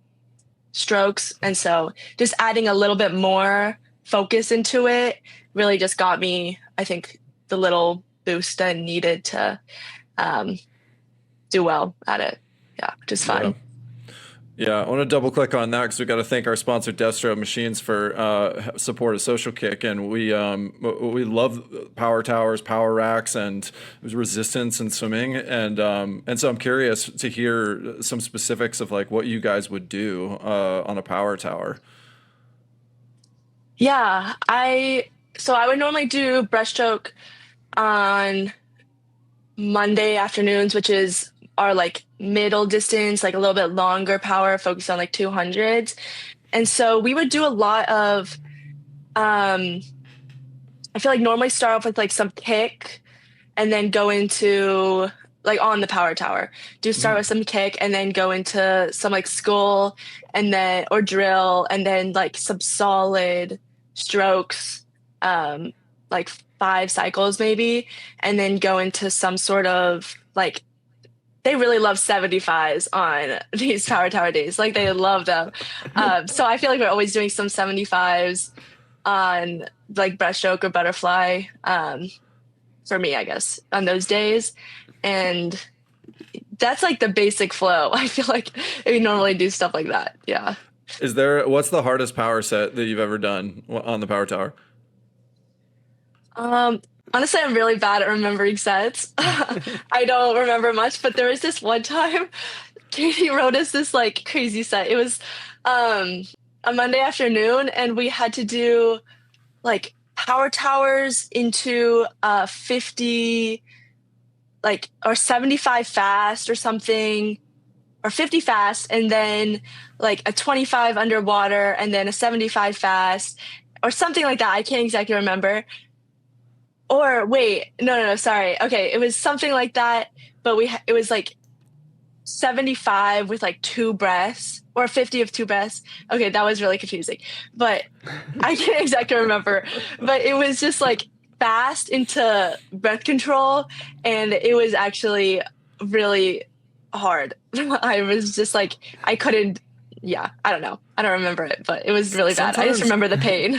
strokes. And so just adding a little bit more focus into it really just got me, I think, the little boost I needed to do well at it. Yeah, which is Yeah. fun. Yeah, I want to double click on that because we got to thank our sponsor, Breaststroke Machines, for support of Social Kick, and we love power towers, power racks, and resistance and swimming, and so I'm curious to hear some specifics of like what you guys would do on a power tower. Yeah, I would normally do breaststroke on Monday afternoons, which is our like middle distance, like a little bit longer power, focused on like 200s. And so we would do a lot of, um, I feel like normally start off with like some kick and then go into like on the power tower. Do start with some kick and then go into some like skull and then or drill and then like some solid strokes, like 5 cycles maybe, and then go into some sort of like they really love 75s on these power tower days. Like they love them. So I feel like we're always doing some 75s on like breaststroke or butterfly. For me, I guess, on those days. And that's like the basic flow. I feel like we normally do stuff like that. Yeah. What's the hardest power set that you've ever done on the power tower? Honestly, I'm really bad at remembering sets. I don't remember much, but there was this one time Katie wrote us this like crazy set. It was a Monday afternoon, and we had to do like power towers into 50 like or 75 fast or something, or 50 fast, and then like a 25 underwater and then a 75 fast or something like that. I can't exactly remember. Or wait, no, sorry. Okay, it was something like that, but it was like 75 with like 2 breaths or 50 of 2 breaths. Okay, that was really confusing, but I can't exactly remember. But it was just like fast into breath control, and it was actually really hard. I was just like, I couldn't, yeah, I don't know. I don't remember it, but it was really bad. I just remember the pain.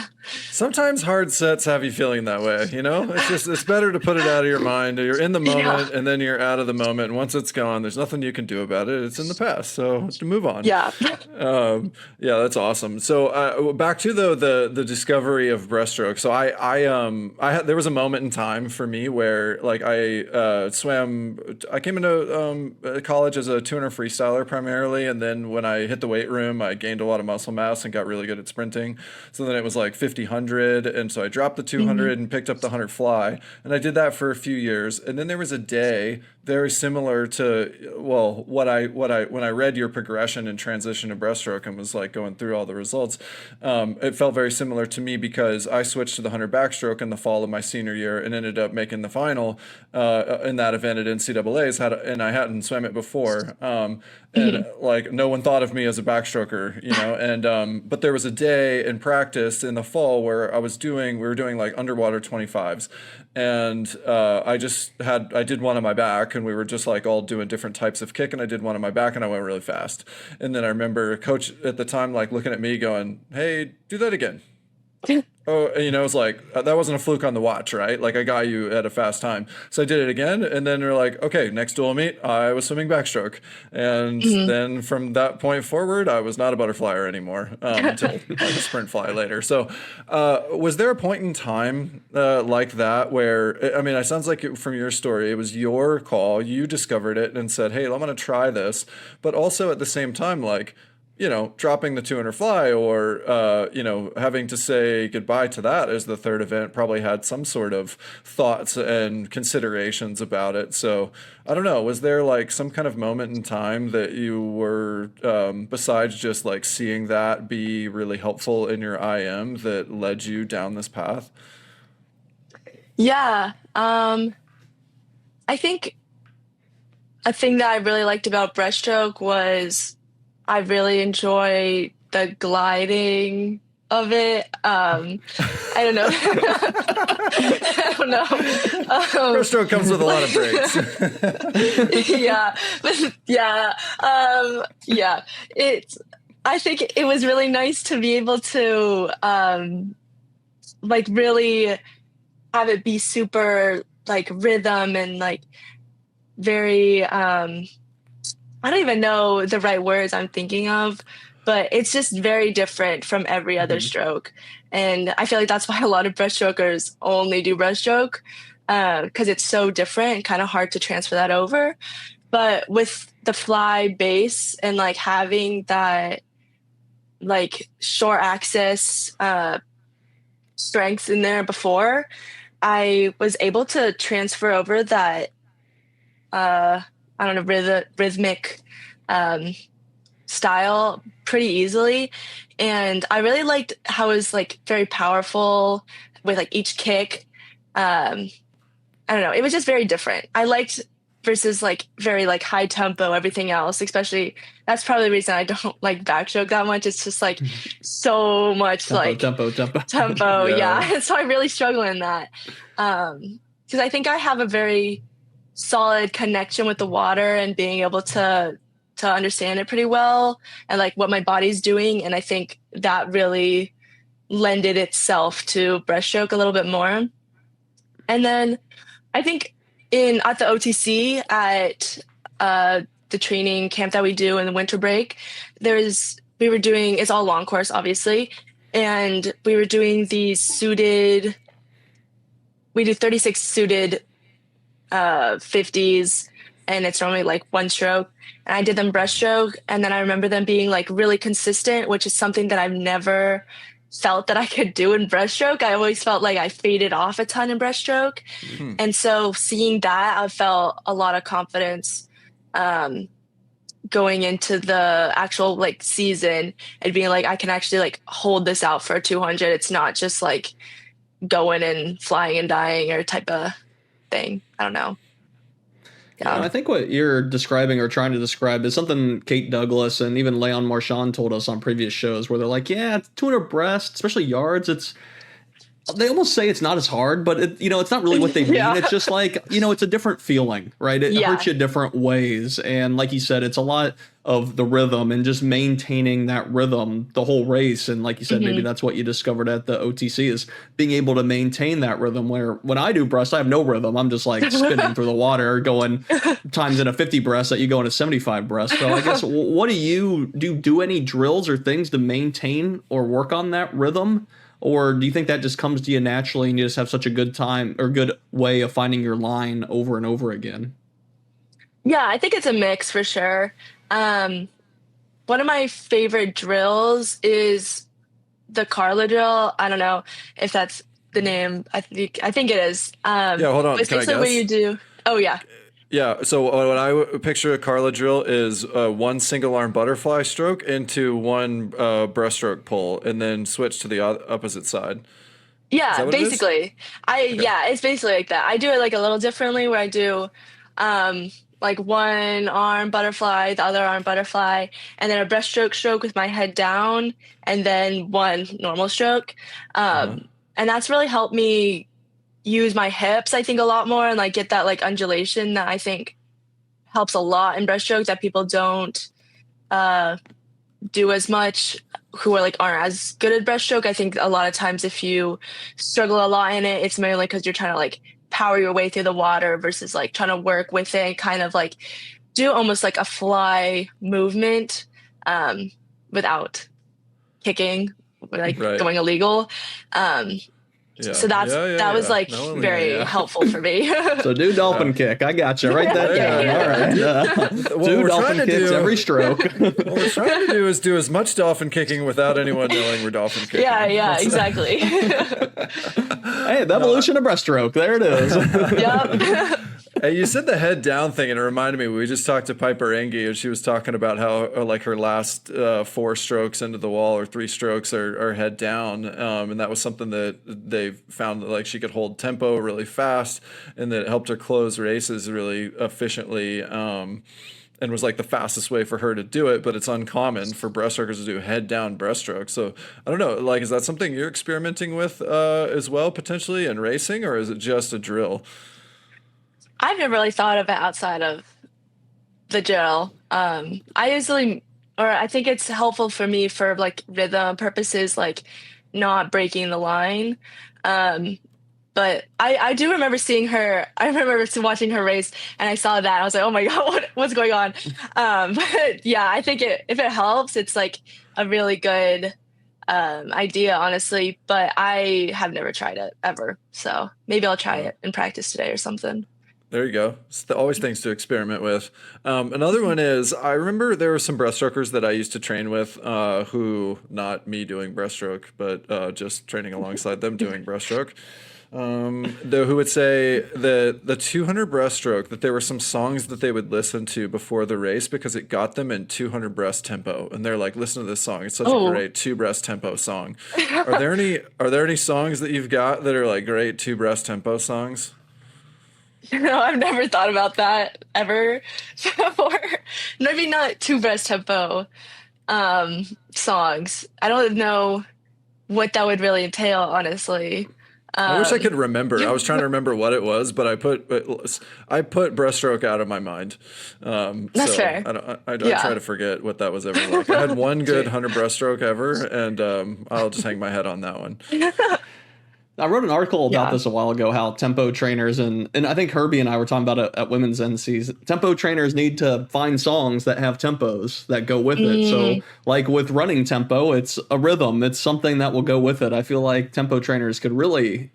Sometimes hard sets have you feeling that way, you know? It's better to put it out of your mind. You're in the moment and then you're out of the moment. And once it's gone, there's nothing you can do about it. It's in the past. So to move on. Yeah. Yeah, that's awesome. So back to the discovery of breaststroke. So I had, there was a moment in time for me where like I came into college as a 200 freestyler primarily. And then when I hit the weight room, I gained a lot of muscle mass and got really good at sprinting. So then it was like 50, 100, and so I dropped the 200 and picked up the 100 fly, and I did that for a few years. And then there was a day very similar to when I read your progression and transition to breaststroke and was like going through all the results. It felt very similar to me because I switched to the 100 backstroke in the fall of my senior year and ended up making the final in that event at NCAAs. And I hadn't swam it before. And like no one thought of me as a backstroker, you know. And but there was a day in practice in the fall where we were doing like underwater 25s, and I did one on my back, and we were just like all doing different types of kick, and I did one on my back, and I went really fast. And then I remember coach at the time like looking at me going, "Hey, do that again." Oh, you know, it's like that wasn't a fluke on the watch, right? Like I got you at a fast time, so I did it again, and then they're like, "Okay, next dual meet, I was swimming backstroke," and then from that point forward, I was not a butterflyer anymore until like a sprint fly later. So, was there a point in time like that where I mean, it sounds like from your story, it was your call, you discovered it and said, "Hey, I'm going to try this," but also at the same time, like, you know, dropping the 200 fly or, you know, having to say goodbye to that as the third event probably had some sort of thoughts and considerations about it. So I don't know, was there like some kind of moment in time that you were, besides just like seeing that be really helpful in your IM that led you down this path? Yeah. I think a thing that I really liked about breaststroke was I really enjoy the gliding of it. I don't know. I don't know. Breaststroke comes with a lot of breaks. Yeah, but yeah, yeah. I think it was really nice to be able to like really have it be super like rhythm and like very I don't even know the right words I'm thinking of, but it's just very different from every other Mhm. stroke. And I feel like that's why a lot of breaststrokers only do breaststroke, because it's so different, kind of hard to transfer that over. But with the fly base and like having that like short access strength in there before, I was able to transfer over that I don't know, rhythmic um, style pretty easily. And I really liked how it was like very powerful with like each kick. Um, I don't know, it was just very different. I liked versus like very like high tempo, everything else, especially that's probably the reason I don't like backstroke that much. It's just like so much Tempo, like tempo, tempo. tempo. Yeah. Yeah. So I really struggle in that. Because I think I have a very solid connection with the water and being able to understand it pretty well and like what my body's doing. And I think that really lended itself to breaststroke a little bit more. And then I think in at the OTC at the training camp that we do in the winter break, we were doing it's all long course obviously, and we were doing these suited. We do 36 suited 50s, and it's normally like one stroke. And I did them breaststroke, and then I remember them being like really consistent, which is something that I've never felt that I could do in breaststroke. I always felt like I faded off a ton in breaststroke. Hmm. And so seeing that, I felt a lot of confidence um, going into the actual like season and being like, I can actually like hold this out for 200. It's not just like going and flying and dying or type of thing. I don't know. Yeah, Yeah. I think what you're describing or trying to describe is something Kate Douglas and even Leon Marchand told us on previous shows, where they're like, yeah, 200 breast, especially yards, they almost say it's not as hard, but it's not really what they mean. Yeah. It's just like, it's a different feeling, right? It Yeah. hurts you different ways. And like you said, it's a lot of the rhythm and just maintaining that rhythm the whole race. And like you said, maybe Hmm. that's what you discovered at the OTC is being able to maintain that rhythm, where when I do breast, I have no rhythm. I'm just like spinning through the water, going times in a 50 breast that you go in a 75 breast. So I guess what do you do any drills or things to maintain or work on that rhythm? Or do you think that just comes to you naturally and you just have such a good time or good way of finding your line over and over again? Yeah, I think it's a mix for sure. Um, One of my favorite drills is the Carla drill. I don't know if that's the name. I think it is. Yeah, hold on. It's Can I basically where guess? you do. Oh yeah, Yeah, so what picture a Carla drill is one single arm butterfly stroke into one breaststroke pull, and then switch to the opposite side. Is yeah. that what it is? Basically, Okay. it's basically like that. I do it like a little differently, where I do like one arm butterfly, the other arm butterfly, and then a breaststroke stroke with my head down, and then one normal stroke. Uh-huh. And that's really helped me use my hips, I think, a lot more and like get that like undulation that I think helps a lot in breaststroke that people don't uh, do as much who are like aren't as good at breaststroke. I think a lot of times if you struggle a lot in it, it's mainly because you're trying to like power your way through the water versus like trying to work with it, kind of like do almost like a fly movement um, without kicking, like Right. going illegal. Um, Yeah. so Yeah. Yeah. that was Yeah. like No, yeah. very Yeah. helpful for me. So do dolphin kick. I got you. Write that Yeah, down. yeah. All right. What Do we're dolphin trying to kicks do- every stroke. What we're trying to do is do as much dolphin kicking without anyone knowing we're dolphin kicking. Yeah, exactly. Hey, the evolution of breaststroke. There it is. Yep. Hey, you said the head down thing, and it reminded me. We just talked to Piper Engie, and she was talking about how like her last 4 strokes into the wall or 3 strokes are head down, and that was something that they found that like she could hold tempo really fast, and that it helped her close races really efficiently. And was like the fastest way for her to do it, but it's uncommon for breaststrokers to do head down breaststroke. So I don't know, like, is that something you're experimenting with as well potentially in racing, or is it just a drill? I've never really thought of it outside of the drill. I think it's helpful for me for like rhythm purposes, like not breaking the line. Um, But I do remember seeing her. I remember watching her race, and I saw that. I was like, oh my God, what's going on? But yeah, I think if it helps, it's like a really good idea, honestly. But I have never tried it ever. So maybe I'll try it in practice today or something. There you go. It's always things to experiment with. Another one is I remember there were some breaststrokers that I used to train with who, not me doing breaststroke, but just training alongside them doing breaststroke. Who would say the 200 breaststroke that there were some songs that they would listen to before the race because it got them in 200 breast tempo, and they're like, listen to this song, it's such a great 2 breast tempo song. Are there any songs that you've got that are like great 2 breast tempo songs? No, I've never thought about that ever before. Maybe not 2 breast tempo songs. I don't know what that would really entail, honestly. I wish I could remember. I was trying to remember what it was, but I put breaststroke out of my mind. That's fair. I try to forget what that was ever like. I had one good 100 breaststroke ever, and I'll just hang my head on that one. I wrote an article about this a while ago, how tempo trainers, and I think Herbie and I were talking about it at Women's NCs, tempo trainers need to find songs that have tempos that go with it. So like with running tempo, it's a rhythm. It's something that will go with it. I feel like tempo trainers could really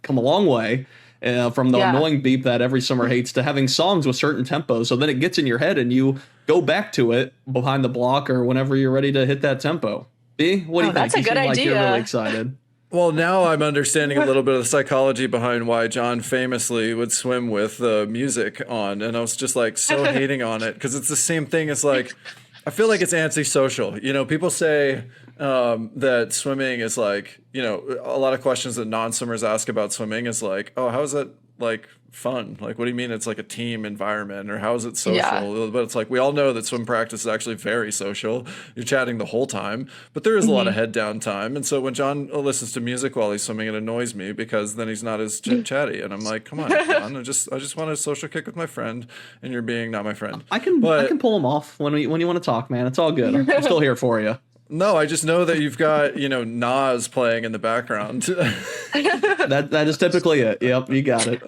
come a long way from the annoying beep that every swimmer hates to having songs with certain tempos. So then it gets in your head and you go back to it behind the block or whenever you're ready to hit that tempo. B, what do you think? That's a good idea. Like you're really excited. Well, now I'm understanding a little bit of the psychology behind why John famously would swim with the music on. And I was just like so hating on it because it's the same thing as like, I feel like it's antisocial. You know, people say that swimming is like, you know, a lot of questions that non-swimmers ask about swimming is like, oh, how is it like fun? Like, what do you mean it's like a team environment, or how is it social? Yeah. But it's like, we all know that swim practice is actually very social. You're chatting the whole time, but there is a lot of head down time. And so when John listens to music while he's swimming, it annoys me because then he's not as chatty. And I'm like, come on, John, I just want a social kick with my friend, and you're being not my friend. I can pull him off when you want to talk, man. It's all good. I'm still here for you. No, I just know that you've got, you know, Nas playing in the background. That is typically it. Yep, you got it.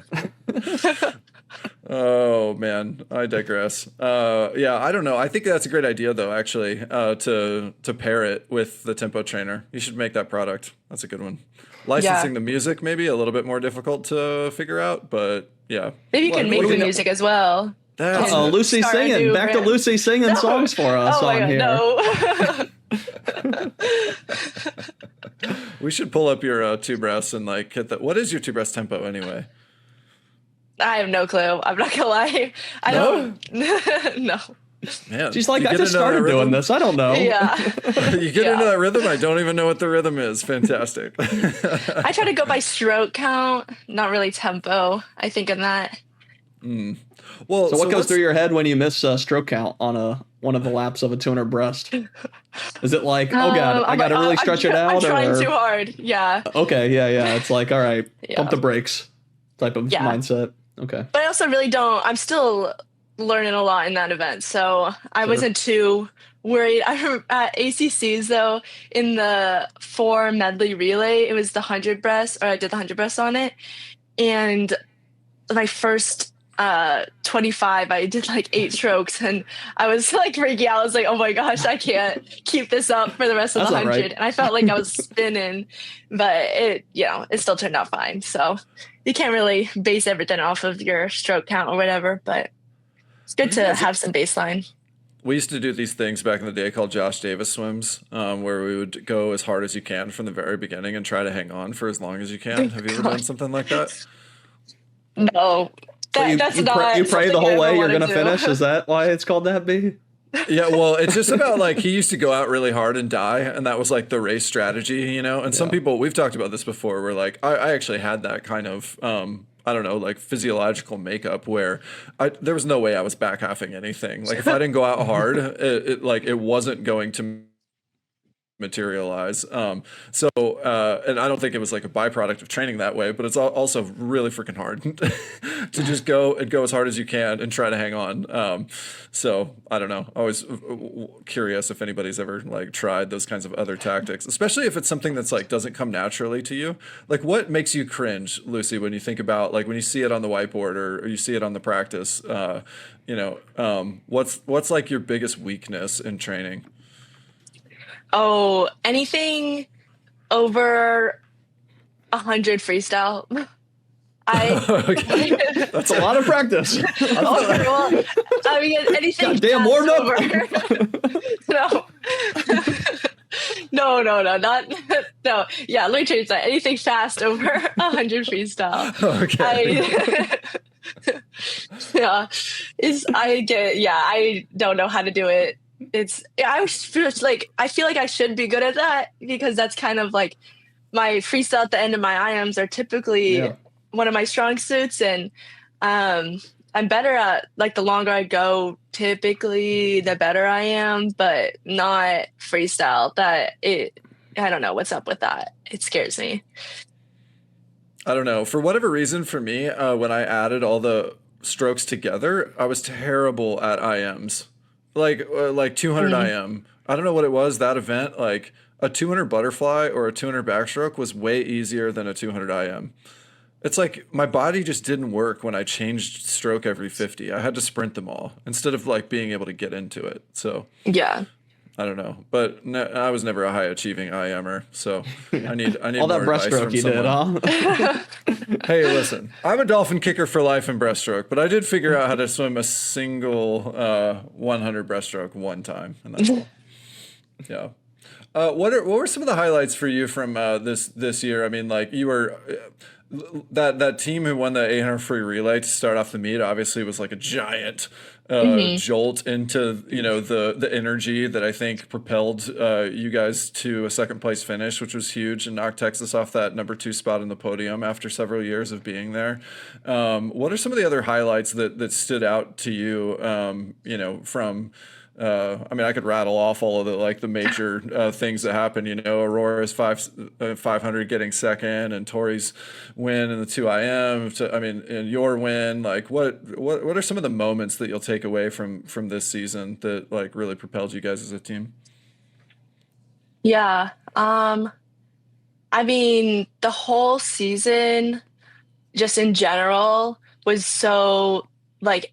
Oh man, I digress. Yeah, I don't know. I think that's a great idea though, actually, to pair it with the tempo trainer. You should make that product. That's a good one. Licensing the music maybe a little bit more difficult to figure out, but yeah. Maybe you can make the music as well. Lucy singing. Back to Lucy singing songs for us on here. No. We should pull up your 2 breaths and like hit that. What is your 2 breaths tempo anyway? I have no clue. I'm not gonna lie. I don't. No. Man, she's like, I just started doing this. I don't know. Yeah. You get into that rhythm. I don't even know what the rhythm is. Fantastic. I try to go by stroke count, not really tempo. I think in that. Well, so what goes through your head when you miss stroke count on one of the laps of a 200 breast? Is it like, oh God, I got to really stretch it out? I'm trying too hard. Yeah. Okay. Yeah. It's like, all right, pump the brakes type of mindset. Okay. But I also really don't. I'm still learning a lot in that event, so I wasn't too worried. I remember at ACCs though, in the 4 medley relay, it was the 100 breast, or I did the 100 breast on it, and my first 25, I did like 8 strokes, and I was like freaking out. I was like, oh my gosh, I can't keep this up for the rest of the 100. Right. And I felt like I was spinning, but it still turned out fine. So you can't really base everything off of your stroke count or whatever, but it's good to have some baseline. We used to do these things back in the day called Josh Davis swims, where we would go as hard as you can from the very beginning and try to hang on for as long as you can. Have you ever done something like that? No. That's not. You pray the whole way you're going to finish? Is that why it's called that, B? Yeah, well, it's just about like he used to go out really hard and die, and that was like the race strategy, you know? And some people, we've talked about this before, where like I actually had that kind of, I don't know, like physiological makeup where there was no way I was back halfing anything. Like if I didn't go out hard, it wasn't going to materialize. And I don't think it was like a byproduct of training that way, but it's also really freaking hard to just go as hard as you can and try to hang on. So I don't know. Always curious if anybody's ever like tried those kinds of other tactics, especially if it's something that's like doesn't come naturally to you. Like what makes you cringe, Lucy, when you think about like when you see it on the whiteboard or you see it on the practice, what's like your biggest weakness in training? Oh, anything over 100 freestyle. Okay. That's a lot of practice. Well, I mean, anything Goddamn warmed up. No, not no. Yeah, let me change that. Anything fast over 100 freestyle. Okay. I don't know how to do it. I feel like I should be good at that because that's kind of like my freestyle at the end of my IMs are typically one of my strong suits, and I'm better at like the longer I go, typically the better I am, but not freestyle. I don't know what's up with that. It scares me. I don't know. For whatever reason, for me, when I added all the strokes together, I was terrible at IMs. Like 200 IM. I don't know what it was, that event. Like a 200 butterfly or a 200 backstroke was way easier than a 200 IM. It's like my body just didn't work when I changed stroke every 50. I had to sprint them all instead of like being able to get into it. So yeah. I don't know, but I was never a high achieving IMer, so I need all that more advice breaststroke from you someone. did, huh? Hey, listen, I'm a dolphin kicker for life in breaststroke, but I did figure out how to swim a single 100 breaststroke one time, and that's all. Yeah. What were some of the highlights for you from this year? I mean, like you were that team who won the 800 free relay to start off the meet. Obviously, was like a giant jolt into the energy that I think propelled you guys to a second place finish, which was huge and knocked Texas off that number 2 spot in the podium after several years of being there. What are some of the other highlights that stood out to you? From I mean, I could rattle off all of the major things that happened. Aurora's 500 getting second, and Tori's win in the 2 IM. And your win. Like, what are some of the moments that you'll take away from this season that like really propelled you guys as a team? Yeah. I mean, the whole season, just in general, was so like,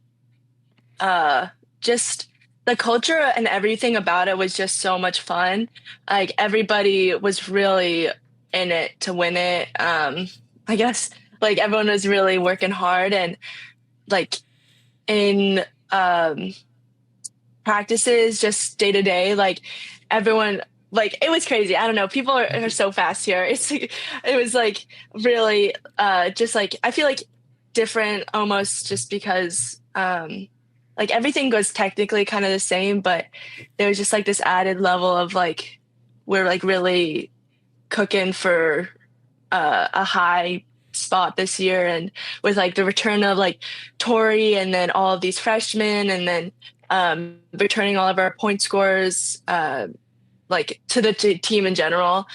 just. The culture and everything about it was just so much fun. Like everybody was really in it to win it. I guess like everyone was really working hard, and like in practices, just day to day, like everyone, like it was crazy. I don't know. People are so fast here. It was like really just like I feel like different almost just because like everything goes technically kind of the same, but there was just like this added level of like we're like really cooking for a high spot this year, and with like the return of like Tori and then all of these freshmen, and then returning all of our point scorers like to the team in general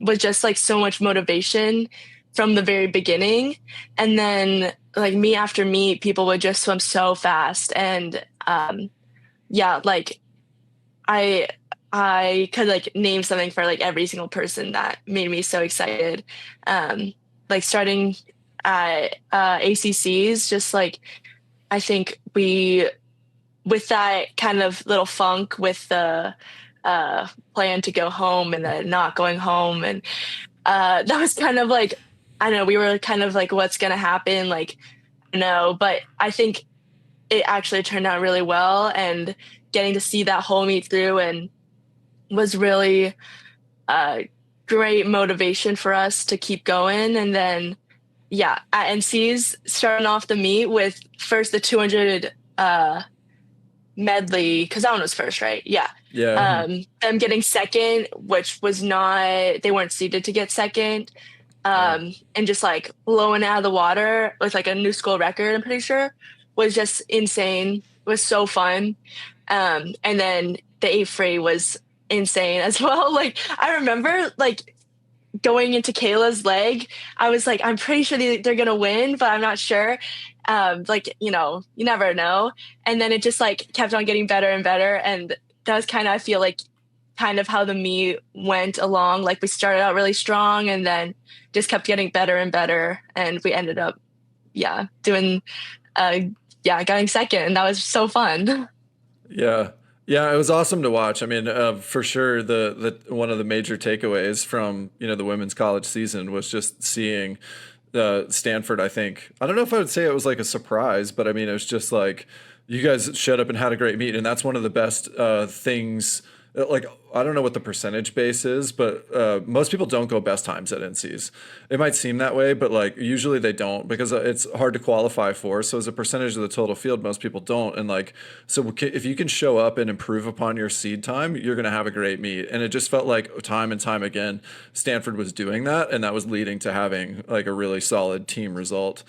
was just like so much motivation from the very beginning. And then like me after meet, people would just swim so fast. And like I could like name something for like every single person that made me so excited. Like starting at ACCs, just like I think with that kind of little funk with the plan to go home and then not going home, and that was kind of like, I don't know, we were kind of like, what's going to happen? Like, no, but I think it actually turned out really well, and getting to see that whole meet through and was really great motivation for us to keep going. And then, at NCs, starting off the meet with first the 200 medley, because that one was first, right? Yeah. Them getting second, which was not, they weren't seeded to get second. And just like blowing out of the water with like a new school record, I'm pretty sure, was just insane. It was so fun. And then the 8 free was insane as well. Like I remember like going into Kayla's leg, I was like, I'm pretty sure they're gonna win, but I'm not sure. Like, you know, you never know. And then it just like kept on getting better and better. And that was kind of, I feel like, kind of how the meet went along. Like we started out really strong and then just kept getting better and better. And we ended up, yeah, doing, getting second. And that was so fun. Yeah. Yeah, it was awesome to watch. I mean, for sure, the one of the major takeaways from, you know, the women's college season was just seeing Stanford. I don't know if I would say it was like a surprise, but I mean, it was just like you guys showed up and had a great meet, and that's one of the best things. Like, I don't know what the percentage base is, but most people don't go best times at NCs. It might seem that way, but like usually they don't because it's hard to qualify for. So as a percentage of the total field, most people don't. And like, so if you can show up and improve upon your seed time, you're going to have a great meet. And it just felt like time and time again, Stanford was doing that, and that was leading to having like a really solid team result.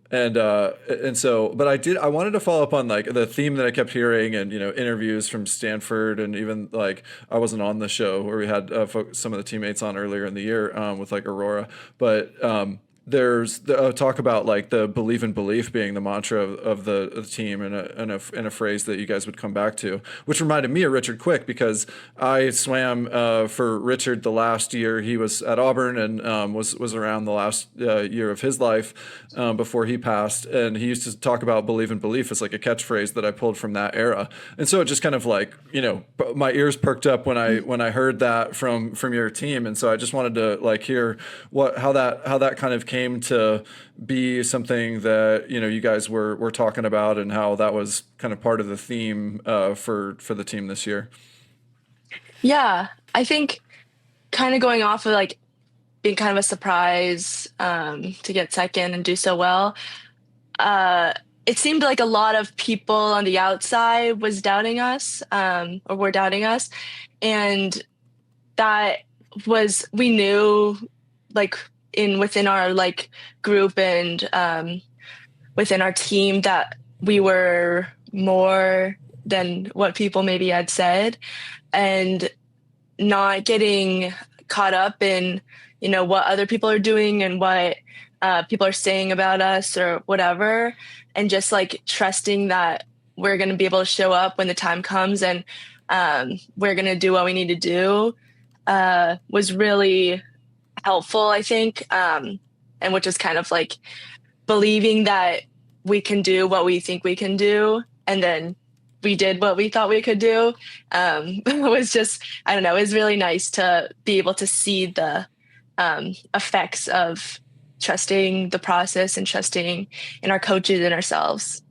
And so, but I wanted to follow up on like the theme that I kept hearing and, you know, interviews from Stanford, and even like I wasn't on the show where we had some of the teammates on earlier in the year with like Aurora, but there's the talk about like the believe in belief being the mantra of the team, and a phrase that you guys would come back to, which reminded me of Richard Quick because I swam for Richard the last year he was at Auburn, and was around the last year of his life before he passed, and he used to talk about believe in belief as like a catchphrase that I pulled from that era, and so it just kind of like, you know, my ears perked up when I heard that from your team, and so I just wanted to like hear how that kind of came to be something that, you know, you guys were talking about, and how that was kind of part of the theme for the team this year. Yeah, I think kind of going off of like being kind of a surprise to get second and do so well. It seemed like a lot of people on the outside was doubting us, or were doubting us, and that we knew like within our like group and within our team that we were more than what people maybe had said, and not getting caught up in, you know, what other people are doing and what people are saying about us or whatever, and just like trusting that we're going to be able to show up when the time comes, and we're going to do what we need to do was really helpful, I think, and which is kind of like believing that we can do what we think we can do, and then we did what we thought we could do. Was just, I don't know, it was really nice to be able to see the effects of trusting the process and trusting in our coaches and ourselves.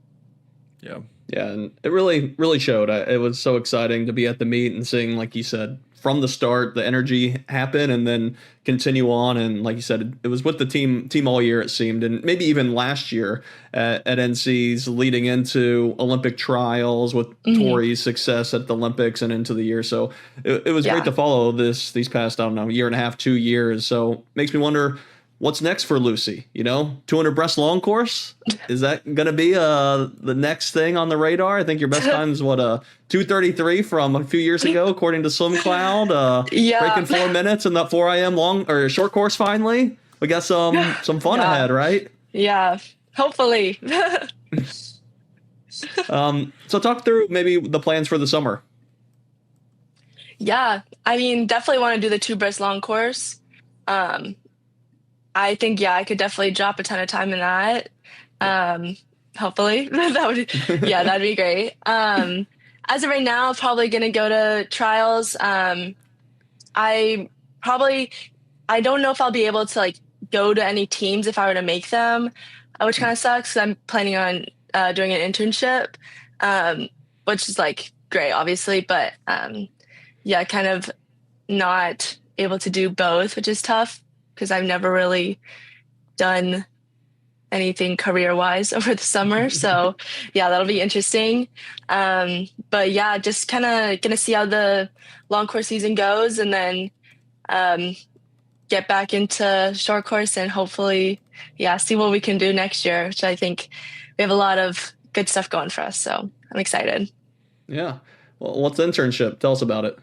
Yeah. Yeah, and it really showed. It was so exciting to be at the meet and seeing, like you said, from the start, the energy happen and then continue on. And like you said, it was with the team all year, it seemed, and maybe even last year at NC's leading into Olympic trials with Tori's success at the Olympics and into the year. So it was great to follow these past, I don't know, year and a half, 2 years. So makes me wonder, what's next for Lucy? You know, 200 breast long course? Is that going to be the next thing on the radar? I think your best time is what, 2:33 from a few years ago, according to SwimCloud. Breaking 4 minutes in that 4 a.m. long or short course. Finally, we got some fun ahead, right? Yeah, hopefully. So talk through maybe the plans for the summer. Yeah, I mean, definitely want to do the 2 breast long course. I think, I could definitely drop a ton of time in that. Hopefully that'd be great. As of right now, probably going to go to trials. I don't know if I'll be able to like go to any teams if I were to make them, which kind of sucks. 'Cause I'm planning on doing an internship, which is like great, obviously, but kind of not able to do both, which is tough because I've never really done anything career-wise over the summer. So that'll be interesting. But just kind of gonna see how the long course season goes, and then get back into short course and hopefully see what we can do next year, which I think we have a lot of good stuff going for us. So I'm excited. Yeah. Well, what's the internship? Tell us about it.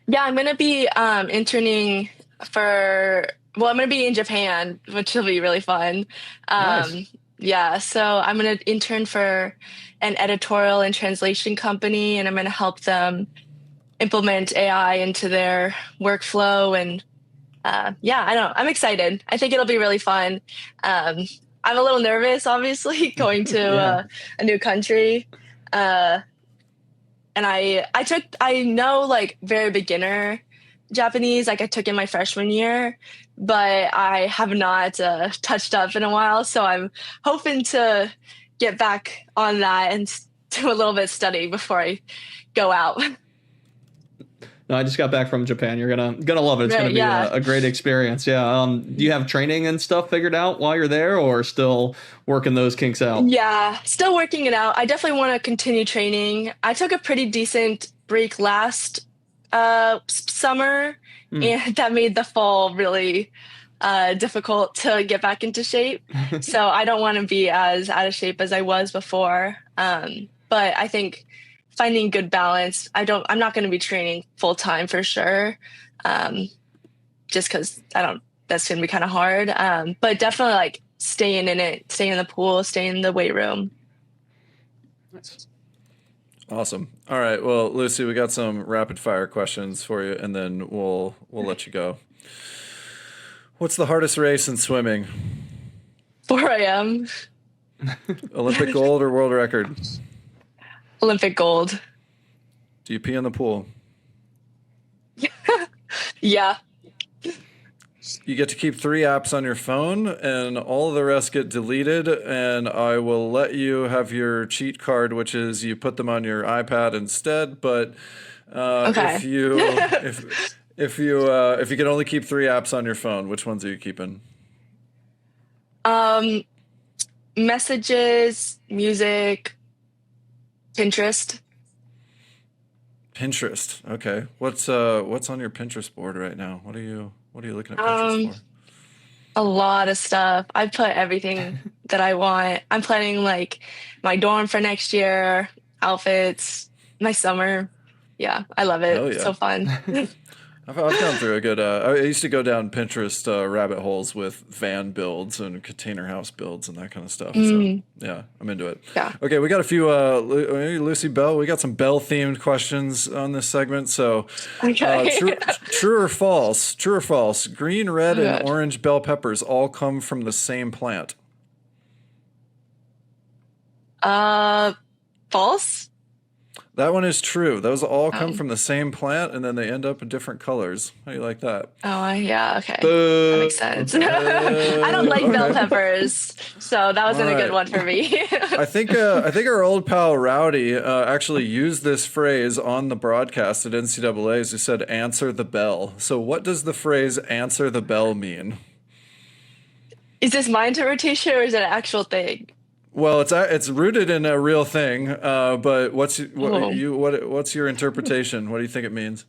Yeah, I'm gonna be interning for, well, I'm gonna be in Japan, which will be really fun. Nice. Um, yeah, so I'm gonna intern for an editorial and translation company, and I'm gonna help them implement AI into their workflow. And yeah, I'm excited. I think it'll be really fun. Um, I'm a little nervous, obviously, going to Yeah. a new country. Uh, and I know like very beginner Japanese, like I took in my freshman year, but I have not touched up in a while. So I'm hoping to get back on that and do a little bit of study before I go out. No, I just got back from Japan. You're gonna love it. It's gonna Right? be Yeah. a great experience. Yeah. Do you have training and stuff figured out while you're there, or still working those kinks out? Yeah, still working it out. I definitely want to continue training. I took a pretty decent break last summer, Mm. and that made the fall really difficult to get back into shape. So I don't want to be as out of shape as I was before. But I think finding good balance. I'm not going to be training full time for sure. Um, just because I don't, that's going to be kind of hard. But definitely like staying in it, staying in the pool, staying in the weight room. Nice. Awesome. All right. Well, Lucy, we got some rapid fire questions for you, and then we'll let you go. What's the hardest race in swimming? 4 a.m. Olympic gold or world record? Olympic gold. Do you pee in the pool? Yeah. You get to keep 3 apps on your phone, and all of the rest get deleted. And I will let you have your cheat card, which is you put them on your iPad instead. But Okay. if you can only keep 3 apps on your phone, which ones are you keeping? Messages, music, Pinterest. Pinterest. Okay. What's on your Pinterest board right now? What are you looking at Pinterest Um, for? a lot of stuff. I put everything that I want. I'm planning like my dorm for next year, outfits, my summer. Yeah, I love it. Hell yeah. So fun. I've gone through a good. I used to go down Pinterest rabbit holes with van builds and container house builds and that kind of stuff. So Mm, yeah, I'm into it. yeah. Okay, we got a few Lucy Bell. We got some Bell themed questions on this segment. So Okay. true or false? True or false? Green, red, Oh, and God. orange bell peppers all come from the same plant. Uh, false. That one is true. Those all come Um, from the same plant, and then they end up in different colors. How do you like that? yeah. Okay. That Boo. makes sense. I don't like bell Okay. peppers, so that All wasn't a good right. one for me. I think our old pal Rowdy actually used this phrase on the broadcast at NCAAs. Who said "answer the bell." So, what does the phrase "answer the bell" mean? Is this my interpretation or is it an actual thing? Well, it's rooted in a real thing. But Oh. what's your interpretation? What do you think it means?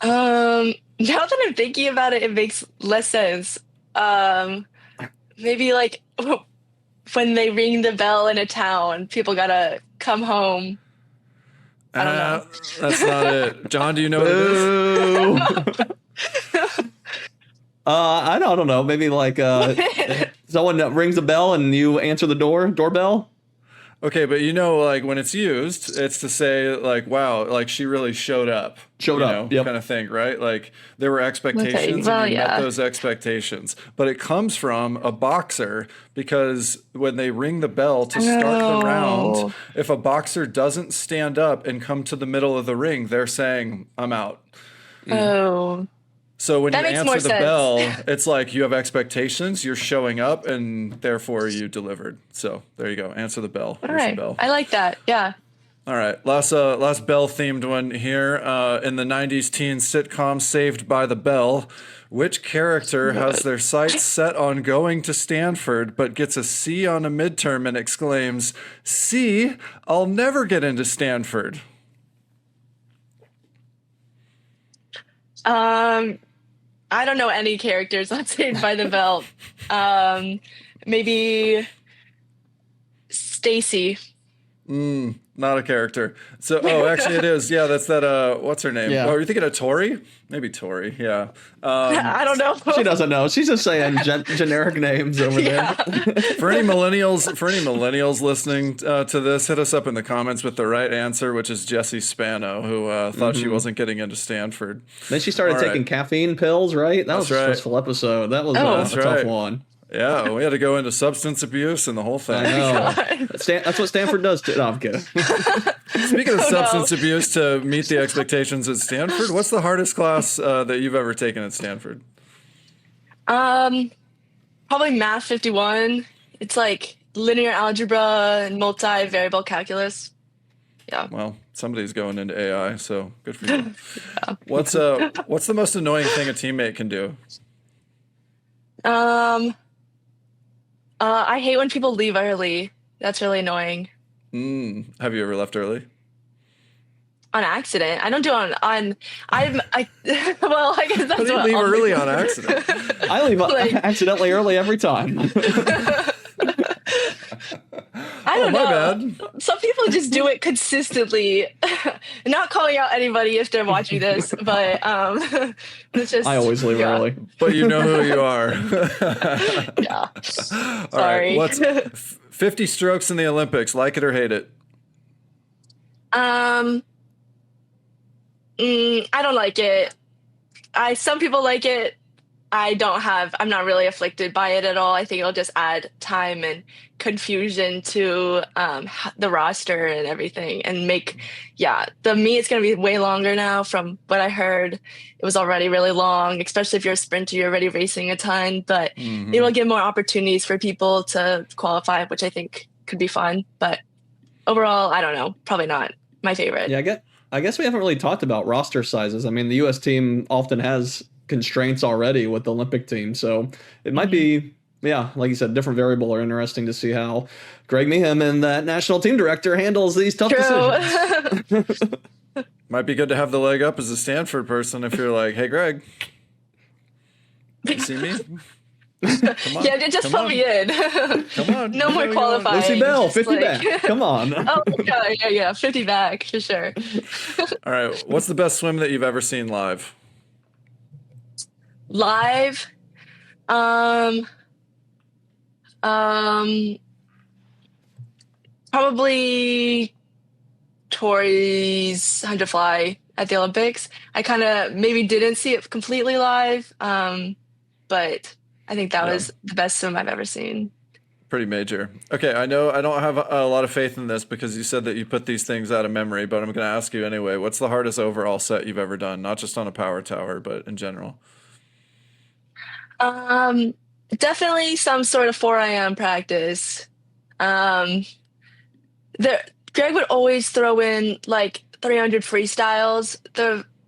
Now that I'm thinking about it, it makes less sense. Um, maybe like when they ring the bell in a town, people gotta come home. I don't know. That's not it. John, do you know what it is? Boo. I don't know. Maybe like someone that rings a bell and you answer the doorbell. Okay, but like when it's used, it's to say like, wow, like she really showed up. Showed up. Yep. Kind of thing, right? Like there were expectations Well, and you met yeah. those expectations. But it comes from a boxer because when they ring the bell to start the round, Oh. if a boxer doesn't stand up and come to the middle of the ring, they're saying, I'm out. Oh, So when that you makes answer more the sense. bell, it's like you have expectations, you're showing up, and therefore you delivered. So there you go. Answer the bell. All Here's the right. bell. I like that. Yeah. All right, last bell themed one here. In the '90s teen sitcom Saved by the Bell, which character has their sights set on going to Stanford but gets a C on a midterm and exclaims, "See, I'll never get into Stanford." I don't know any characters on Saved by the Bell. Maybe Stacy. Not a character. So, oh, actually, it is. Yeah, that's that. What's her name? Yeah. Oh, are you thinking of Tori? Maybe Tori. Yeah. I don't know. She doesn't know. She's just saying generic names over Yeah. there. For any millennials listening to this, hit us up in the comments with the right answer, which is Jessie Spano, who thought she wasn't getting into Stanford. Then she started taking caffeine pills, right? That was a right. stressful episode. That was Oh. a That's tough right. one. Yeah, we had to go into substance abuse and the whole thing. I know. God. That's what Stanford does too. No, I'm kidding. Speaking of substance abuse, to meet the expectations at Stanford, what's the hardest class that you've ever taken at Stanford? Probably Math 51. It's like linear algebra and multivariable calculus. Yeah. Well, somebody's going into AI, so good for you. What's the most annoying thing a teammate can do? I hate when people leave early. That's really annoying. Have you ever left early? On accident. I don't do it well, I guess that's How do you what leave I'll early do. on accident? I leave Like- accidentally early every time. I don't my know. bad. Some people just do it consistently. Not calling out anybody if they're watching this, but it's just I always leave early. But you know who you are. Yeah. All Sorry. right. What's 50 strokes in the Olympics? Like it or hate it? I don't like it. Some people like it. I'm not really afflicted by it at all. I think it'll just add time and confusion to the roster and everything and the meet's going to be way longer now. From what I heard, it was already really long, especially if you're a sprinter, you're already racing a ton, but it will give more opportunities for people to qualify, which I think could be fun. But overall, I don't know, probably not my favorite. Yeah, I guess we haven't really talked about roster sizes. I mean, the U.S. team often has constraints already with the Olympic team, so it might be, like you said, different variable or interesting to see how Greg Meehan and that national team director handles these tough decisions. Might be good to have the leg up as a Stanford person if you're like, hey, Greg, you see me? Come on, Yeah, just put me in. Come on. No more qualifying. Lucy Bell, Just 50 back. Come on. Oh, yeah, 50 back for sure. All right. What's the best swim that you've ever seen live? Live, probably Tori's 100 fly at the Olympics. I kind of maybe didn't see it completely live, but I think that was the best swim I've ever seen. Pretty major. Okay, I know I don't have a lot of faith in this because you said that you put these things out of memory, but I'm going to ask you anyway. What's the hardest overall set you've ever done? Not just on a power tower, but in general. Definitely some sort of 4 a.m. practice. Greg would always throw in like 300 freestyles.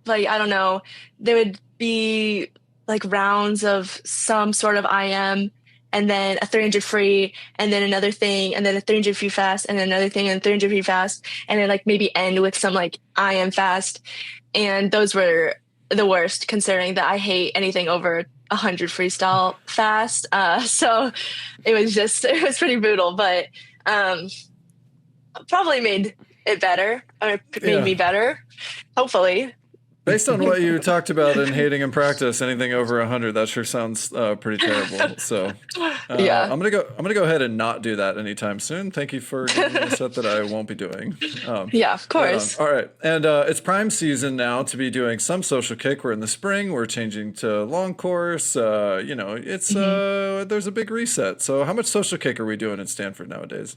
I don't know, there would be like rounds of some sort of IM and then a 300 free and then another thing and then a 300 free fast and then another thing and 300 free fast and then like maybe end with some like IM fast. And those were the worst considering that I hate anything over 100 freestyle fast. So it was pretty brutal, but probably made it better or made me better, hopefully. Based on what you talked about in hating in practice, anything over 100, that sure sounds pretty terrible. So I'm gonna go ahead and not do that anytime soon. Thank you for giving me a set that I won't be doing. Yeah, of course. All right, and it's prime season now to be doing some social kick. We're in the spring. We're changing to long course. It's there's a big reset. So how much social kick are we doing at Stanford nowadays?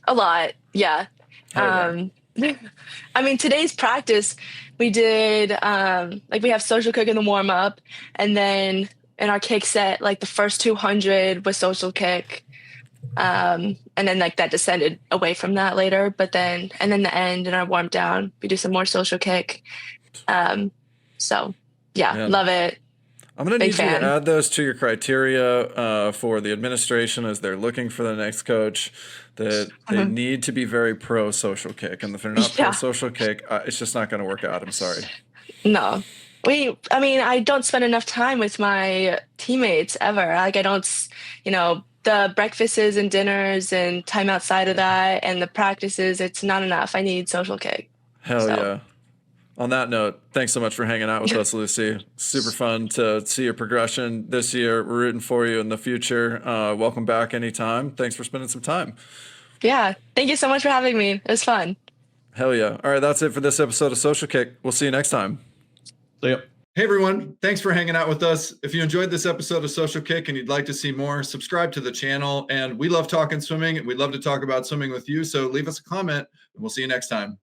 A lot, yeah. I mean, today's practice, we did, we have social kick in the warm up, and then in our kick set, like the first 200 was social kick. And then like that descended away from that later, and then the end in our warm down, we do some more social kick. So yeah, love it. I'm going to need you to add those to your criteria for the administration as they're looking for the next coach, that they need to be very pro social kick. And if they're not pro social kick, it's just not going to work out. I'm sorry. No. I don't spend enough time with my teammates ever. Like I don't, the breakfasts and dinners and time outside of that and the practices, it's not enough. I need social kick. Hell So. yeah. On that note, thanks so much for hanging out with us, Lucy. Super fun to see your progression this year. We're rooting for you in the future. Welcome back anytime. Thanks for spending some time. Yeah. Thank you so much for having me. It was fun. Hell yeah. All right, that's it for this episode of Social Kick. We'll see you next time. See ya. Hey everyone, thanks for hanging out with us. If you enjoyed this episode of Social Kick and you'd like to see more, subscribe to the channel. And we love talking swimming. We'd love to talk about swimming with you. So leave us a comment and we'll see you next time.